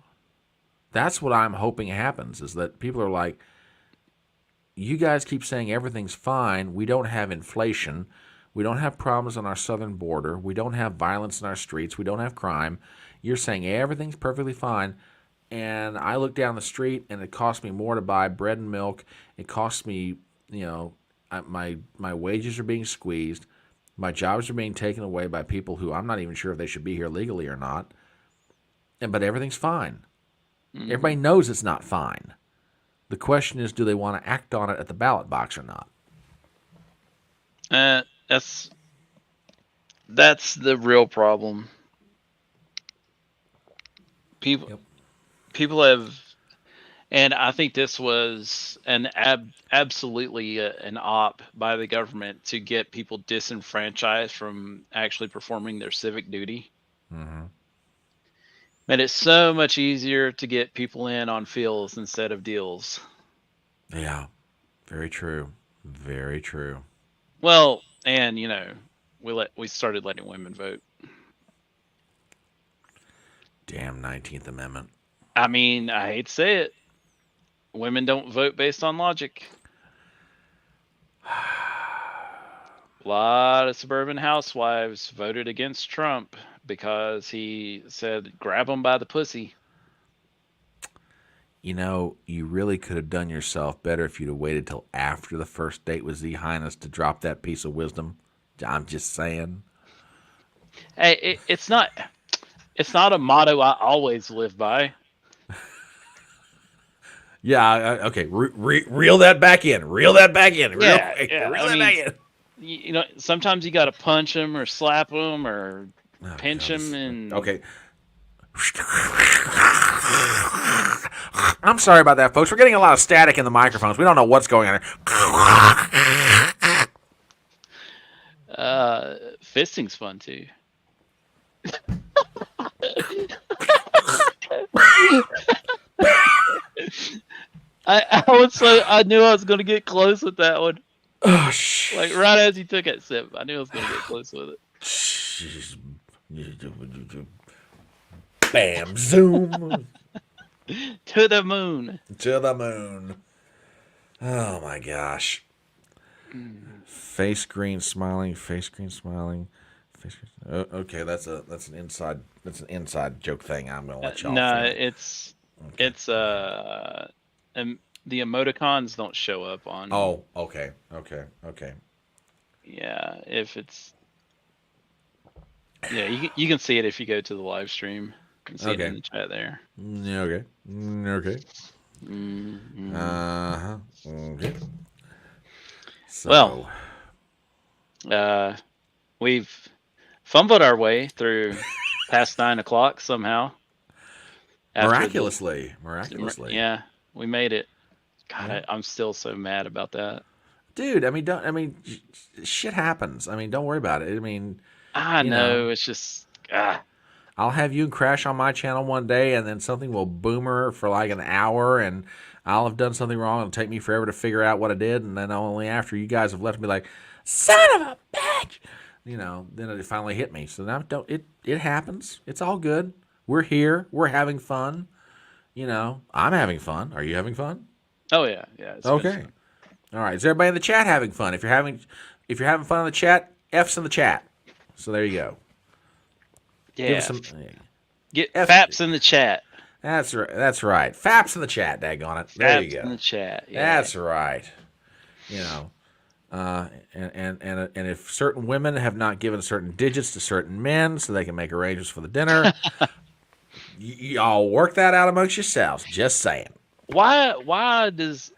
That's what I'm hoping happens, is that people are like, you guys keep saying everything's fine. We don't have inflation. We don't have problems on our southern border. We don't have violence in our streets. We don't have crime. You're saying everything's perfectly fine. And I look down the street and it costs me more to buy bread and milk. It costs me, my wages are being squeezed. My jobs are being taken away by people who I'm not even sure if they should be here legally or not. But everything's fine. Mm-hmm. Everybody knows it's not fine. The question is, do they want to act on it at the ballot box or not? That's the real problem. People Yep. people have, and I think this was absolutely an op by the government to get people disenfranchised from actually performing their civic duty. Mm-hmm. Made it so much easier to get people in on feels instead of deals. Yeah, very true. Very true. Well, and we started letting women vote. Damn 19th Amendment. I mean, I hate to say it, women don't vote based on logic. A lot of suburban housewives voted against Trump because he said, grab them by the pussy. You really could have done yourself better if you'd have waited till after the first date with Z Highness to drop that piece of wisdom. I'm just saying. Hey, it's not a motto I always live by. Yeah, okay. Reel that back in. Reel that back in. Real Yeah, quick. yeah. Reel I that mean, back in. Sometimes you got to punch them or slap them or Oh, pinch God, them and okay. I'm sorry about that, folks. We're getting a lot of static in the microphones. We don't know what's going on. fisting's fun too. I knew I was going to get close with that one. Oh, Like right as he took that sip, I knew I was gonna get close with it. Bam, zoom To the moon. to the moon. Oh my gosh. Face green smiling. Face green smiling. Face green, okay, that's an inside joke thing. I'm gonna let y'all No, feel. it's the emoticons don't show up on. Oh, okay. Yeah, if it's yeah, you can see it if you go to the live stream. You can see it in the chat there. Okay. Okay. Well, So, we've fumbled our way through past 9 o'clock somehow. miraculously. Yeah, we made it. God, Yeah. I'm still so mad about that. Dude, shit happens. Don't worry about it. I You know, know, it's just I'll have you crash on my channel one day, and then something will boomer for like an hour, and I'll have done something wrong. It'll take me forever to figure out what I did, and then only after you guys have left me like, son of a bitch, then it finally hit me. So now it happens. It's all good. We're here. We're having fun. I'm having fun. Are you having fun? oh yeah, it's been Okay. fun. All right. Is everybody in the chat having fun? If you're having fun in the chat, F's in the chat. So there you go. Yeah. Give us some. Get F- Faps in the chat. That's right. That's right. Faps in the chat. Daggone it. There you Faps go. in the chat. Yeah. That's right. And if certain women have not given certain digits to certain men so they can make arrangements for the dinner, y'all work that out amongst yourselves. Just saying. Why does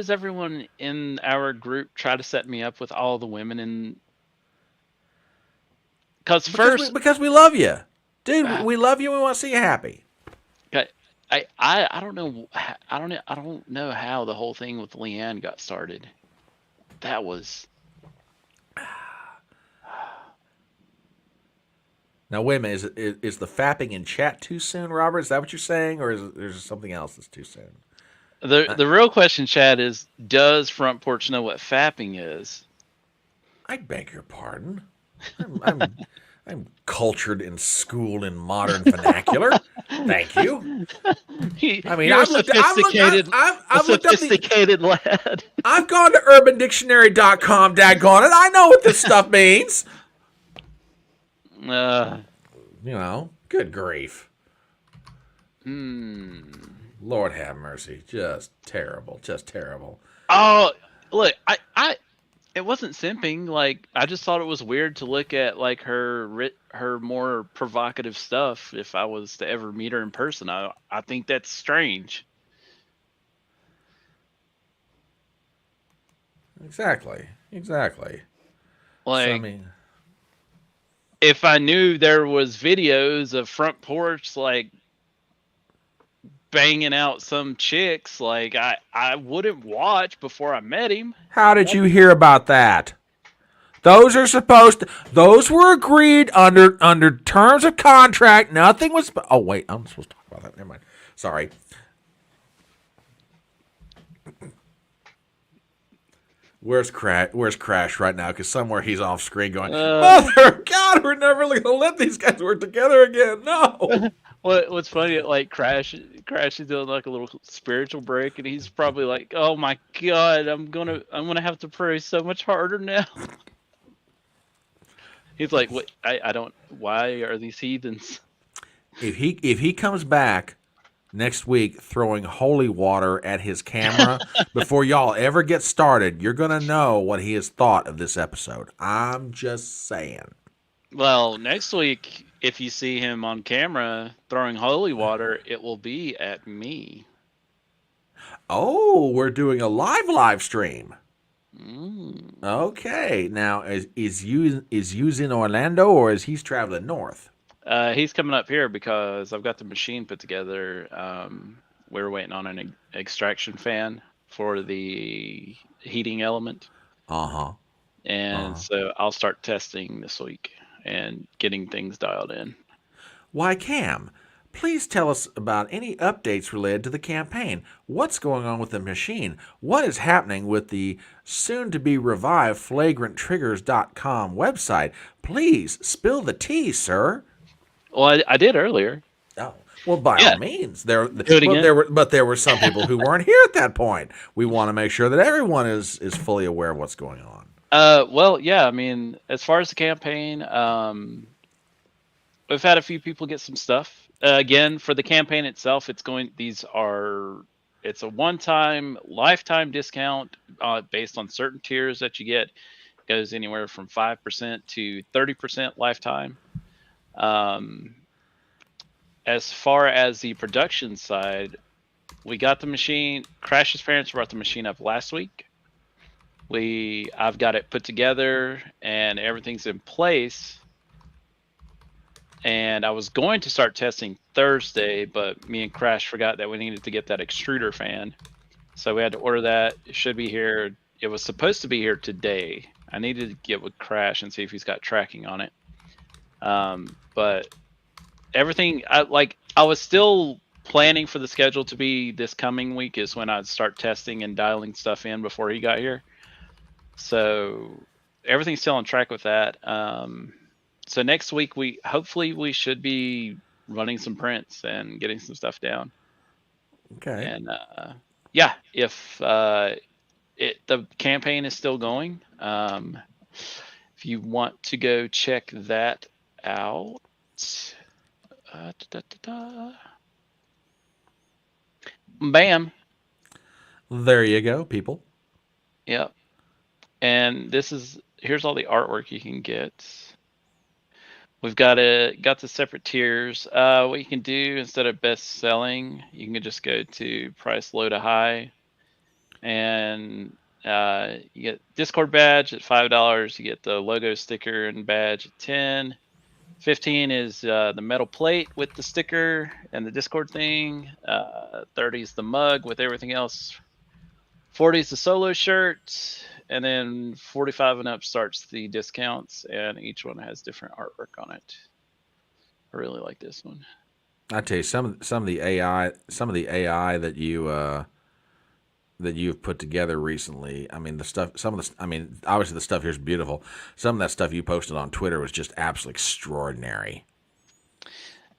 everyone in our group try to set me up with all the women in? Because we love you, dude. We love you. We want to see you happy. I don't know. I don't know how the whole thing with Leanne got started. That was. Now wait a minute. Is the fapping in chat too soon, Robert? Is that what you're saying, or is there something else that's too soon? The real question, Chad, is does Front Porch know what fapping is? I beg your pardon. I'm cultured and schooled in modern vernacular. Thank you. You're a sophisticated lad. I've gone to UrbanDictionary.com. Daggone it! I know what this stuff means. Good grief. Lord have mercy. Just terrible. Oh, look, it wasn't simping. Like, I just thought it was weird to look at like her more provocative stuff. If I was to ever meet her in person, I think that's strange. Exactly. Like, if I knew there was videos of Front Porch like banging out some chicks, like I wouldn't watch before I met him. How did you hear about that? Those were agreed under terms of contract. Nothing was. Oh wait, I'm supposed to talk about that. Never mind. Sorry. Where's Crash right now? Because somewhere he's off screen going, Mother God, we're never going to let these guys work together again. No. What's funny? Like Crash is doing like a little spiritual break, and he's probably like, "Oh my God, I'm gonna have to pray so much harder now." He's like, "What? I don't. Why are these heathens?" If he comes back next week throwing holy water at his camera before y'all ever get started, you're gonna know what he has thought of this episode. I'm just saying. Well, next week, if you see him on camera throwing holy water, it will be at me. Oh, we're doing a live stream. Okay. Now, is you in Orlando, or is he's traveling north? He's coming up here because I've got the machine put together. We're waiting on an extraction fan for the heating element. And so I'll start testing this week and getting things dialed in. Why, Cam, Please tell us about any updates related to the campaign. What's going on with the machine? What is happening with the soon-to-be revived FlagrantTriggers.com website? Please spill the tea, sir. Well, I did earlier. Oh, well, by all Yeah, means, do it well, again. there were some people who weren't here at that point. We want to make sure that everyone is fully aware of what's going on. Well, yeah. I mean, as far as the campaign, we've had a few people get some stuff. Again, for the campaign itself, it's a one-time lifetime discount based on certain tiers that you get. Goes anywhere from 5% to 30% lifetime. Um, as far as the production side, we got the machine. Crash's parents brought the machine up last week. I've got it put together and everything's in place. And I was going to start testing Thursday, but me and Crash forgot that we needed to get that extruder fan. So we had to order that. It should be here. It was supposed to be here today. I needed to get with Crash and see if he's got tracking on it. But everything, I was still planning for the schedule to be this coming week is when I'd start testing and dialing stuff in before he got here. So everything's still on track with that. So next week hopefully we should be running some prints and getting some stuff down. Okay. And yeah, if the campaign is still going, if you want to go check that out, bam. There you go, people. Yep. And here's all the artwork you can get. We've got the separate tiers. What you can do instead of best selling, you can just go to price low to high, and you get Discord badge at $5. You get the logo sticker and badge at 10. 15 is the metal plate with the sticker and the Discord thing. 30 is the mug with everything else. 40 is the solo shirt, and then 45 and up starts the discounts, and each one has different artwork on it. I really like this one. I tell you, some of the AI that you've put together recently. I mean, obviously the stuff here is beautiful. Some of that stuff you posted on Twitter was just absolutely extraordinary.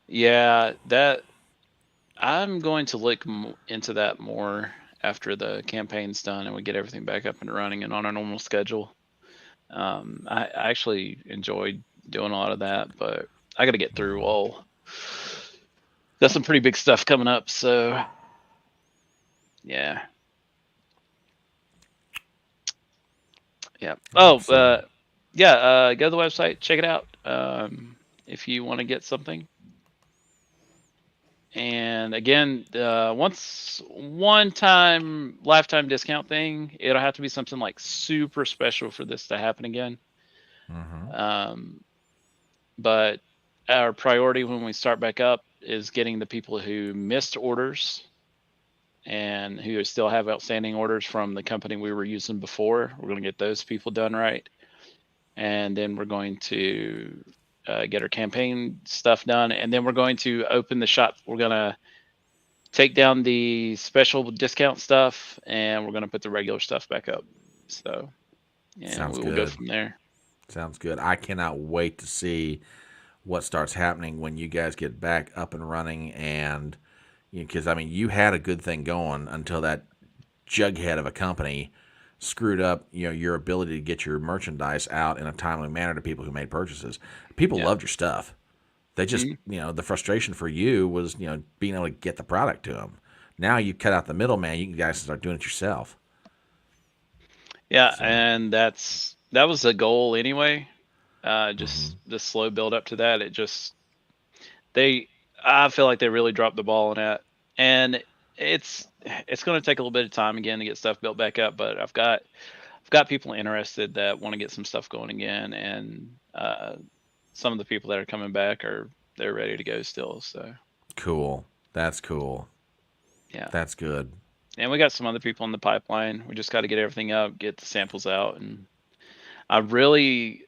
Yeah, that I'm going to look into that more after the campaign's done and we get everything back up and running and on a normal schedule. I actually enjoyed doing a lot of that, but I got to get through all. Got some pretty big stuff coming up, so yeah. Yeah. Oh, yeah. Go to the website, check it out. If you want to get something. And again, one-time lifetime discount thing, it'll have to be something like super special for this to happen again. Mm-hmm. But our priority when we start back up is getting the people who missed orders and who still have outstanding orders from the company we were using before. We're going to get those people done right. And then we're going to get our campaign stuff done. And then we're going to open the shop. We're going to take down the special discount stuff and we're going to put the regular stuff back up. So, yeah, we will go from there. Sounds good. I cannot wait to see what starts happening when you guys get back up and running. And because I mean, you had a good thing going until that jughead of a company screwed up, your ability to get your merchandise out in a timely manner to people who made purchases. People loved your stuff. They just, the frustration for you was, being able to get the product to them. Now you cut out the middleman. You guys start doing it yourself. Yeah, so. And that was the goal anyway. Just the slow build up to that. I feel like they really dropped the ball on that, and it's going to take a little bit of time again to get stuff built back up. But I've got people interested that want to get some stuff going again, and some of the people that are coming back they're ready to go still. So cool. That's cool. Yeah, that's good. And we got some other people in the pipeline. We just got to get everything up, get the samples out, and I really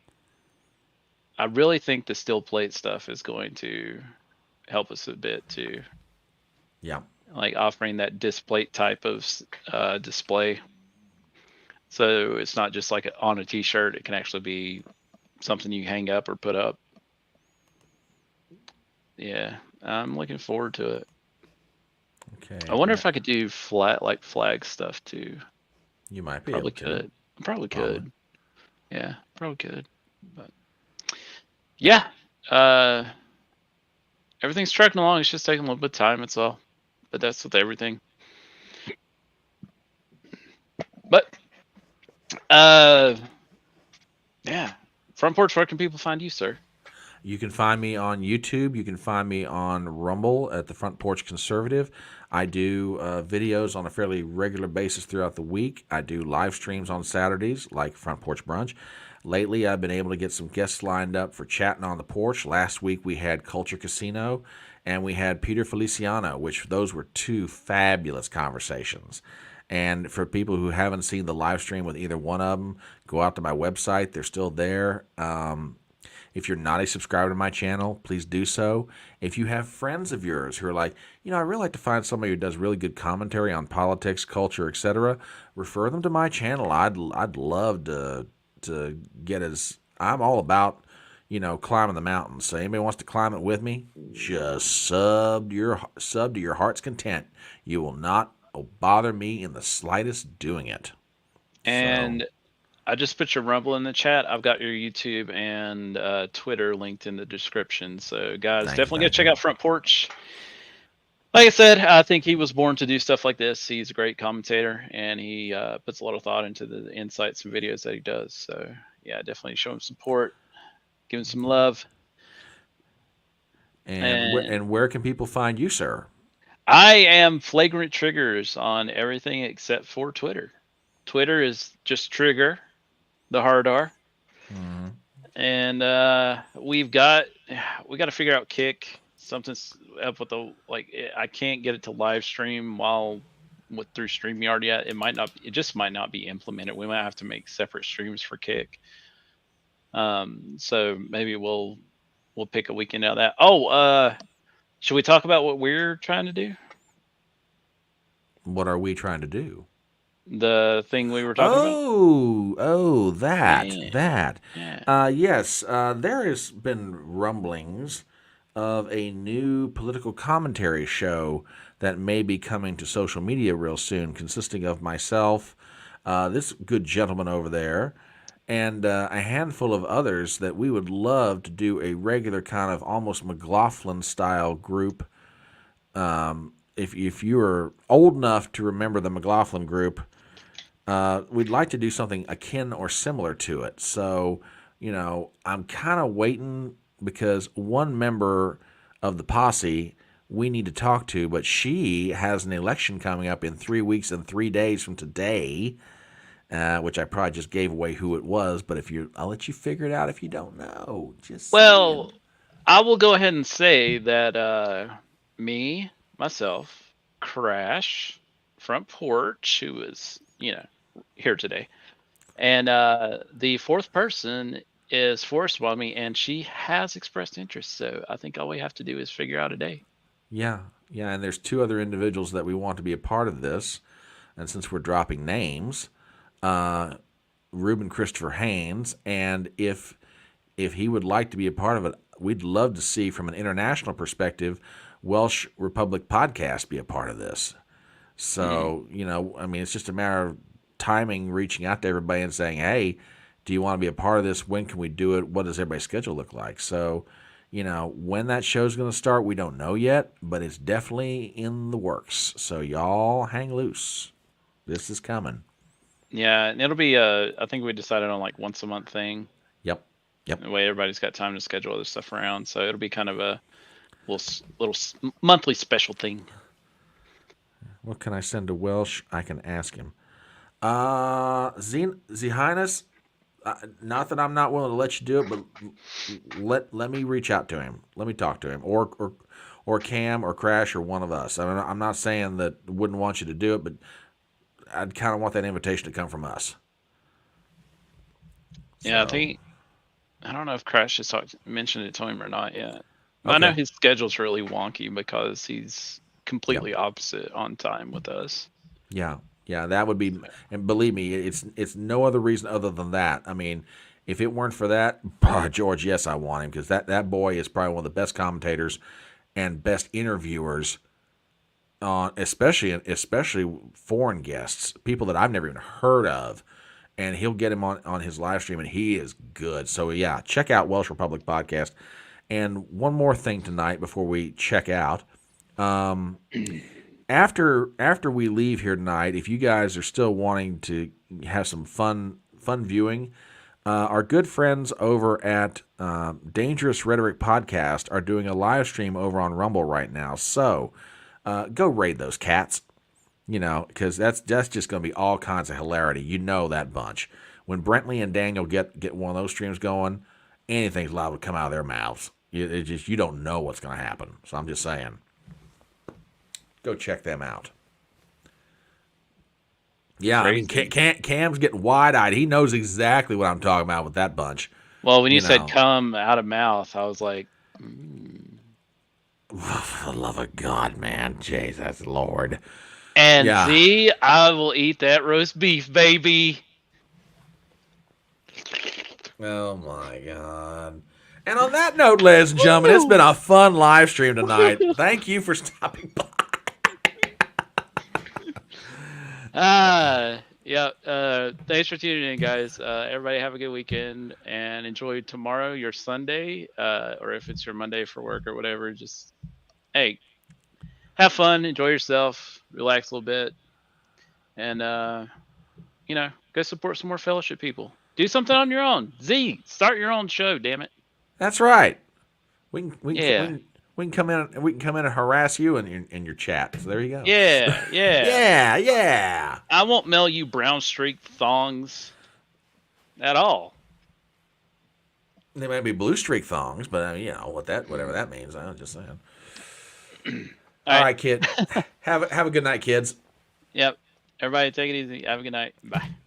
think the steel plate stuff is going to help us a bit too. Yeah. Like offering that display type of display. So it's not just like on a t-shirt, it can actually be something you hang up or put up. Yeah, I'm looking forward to it. Okay. I wonder if I could do flag stuff too. You might be able Probably to. could. I probably Probably. could. Yeah, probably could. But yeah, uh, everything's trucking along. It's just taking a little bit of time. It's all. But that's with everything. But yeah. Front Porch, where can people find you, sir? You can find me on YouTube. You can find me on Rumble at the Front Porch Conservative. I do videos on a fairly regular basis throughout the week. I do live streams on Saturdays, like Front Porch Brunch. Lately, I've been able to get some guests lined up for chatting on the porch. Last week, we had Culture Casino, and we had Peter Feliciano, which those were two fabulous conversations. And for people who haven't seen the live stream with either one of them, go out to my website. They're still there. If you're not a subscriber to my channel, please do so. If you have friends of yours who are like, I really like to find somebody who does really good commentary on politics, culture, etc., refer them to my channel. I'd love to get as I'm all about, climbing the mountains. So anybody wants to climb it with me, just sub to your heart's content. You will not bother me in the slightest doing it. And I just put your Rumble in the chat. I've got your YouTube and Twitter linked in the description. So, guys, definitely go check out Front Porch. Like I said, I think he was born to do stuff like this. He's a great commentator, and he puts a lot of thought into the insights and videos that he does. So, yeah, definitely show him support, give him some love. And where can people find you, sir? I am Flagrant Triggers on everything except for Twitter. Twitter is just Trigger, the hard R. Mm-hmm. And we've got to figure out Kick. Something's up with I can't get it to live stream through StreamYard yet. It just might not be implemented. We might have to make separate streams for Kick. So maybe we'll pick a weekend out of that. Should we talk about what we're trying to do? What are we trying to do? The thing we were talking about? That. Yeah. Yes, there has been rumblings of a new political commentary show that may be coming to social media real soon, consisting of myself, this good gentleman over there, and a handful of others that we would love to do a regular kind of almost McLaughlin-style group. If you are old enough to remember the McLaughlin group, we'd like to do something akin or similar to it. So, I'm kind of waiting because one member of the posse we need to talk to, but she has an election coming up in 3 weeks and 3 days from today, which I probably just gave away who it was. But I'll let you figure it out if you don't know. Well, I will go ahead and say that myself, Crash, Front Porch, who is here today, and the fourth person is Forest Mommy, and she has expressed interest. So I think all we have to do is figure out a day. Yeah, and there's two other individuals that we want to be a part of this, and since we're dropping names, Ruben Christopher Haynes, and if he would like to be a part of it, we'd love to see from an international perspective, Welsh Republic Podcast be a part of this. So, it's just a matter of timing, reaching out to everybody and saying, hey, do you want to be a part of this? When can we do it? What does everybody's schedule look like? So, when that show's going to start, we don't know yet, but it's definitely in the works. So y'all hang loose. This is coming. Yeah, and it'll be I think we decided on once a month thing. Yep. The way everybody's got time to schedule other stuff around, so it'll be kind of a little monthly special thing. What can I send to Welsh? I can ask him. Highness, not that I'm not willing to let you do it, but let me reach out to him. Let me talk to him, or Cam or Crash or one of us. I'm not saying that I wouldn't want you to do it, but I'd kind of want that invitation to come from us. Yeah, I don't know if Crash has mentioned it to him or not yet. I know Okay. his schedule's really wonky because he's Yep. completely opposite on time with us. Yeah. Yeah. That would be, and believe me, it's no other reason other than that. I mean, if it weren't for that, George, yes, I want him because that boy is probably one of the best commentators and best interviewers on, especially foreign guests, people that I've never even heard of. And he'll get him on his live stream, and he is good. So yeah, check out Welsh Republic Podcast. And one more thing tonight before we check out. After we leave here tonight, if you guys are still wanting to have some fun viewing, our good friends over at Dangerous Rhetoric Podcast are doing a live stream over on Rumble right now. So go raid those cats, because that's just going to be all kinds of hilarity. You know that bunch. When Brentley and Daniel get one of those streams going, anything's liable to come out of their mouths. You don't know what's going to happen. So I'm just saying. Go check them out. Yeah, Crazy. I mean, Cam's getting wide-eyed. He knows exactly what I'm talking about with that bunch. Well, when you said come out of mouth, I was like, For the love of God, man. Jesus Lord. And see, I will eat that roast beef, baby. Oh, my God. And on that note, ladies and gentlemen, it's been a fun live stream tonight. Thank you for stopping by. Thanks for tuning in, guys. Everybody have a good weekend and enjoy tomorrow, your Sunday, or if it's your Monday for work or whatever, just, hey, have fun, enjoy yourself, relax a little bit, and, go support some more fellowship people. Do something on your own. Start your own show, damn it. That's right. We can come in and harass you in your chat. So there you go. Yeah. I won't mail you brown streak thongs at all. They might be blue streak thongs, but whatever that means. I'm just saying. All right, kid. Have a good night, kids. Yep. Everybody take it easy. Have a good night. Bye.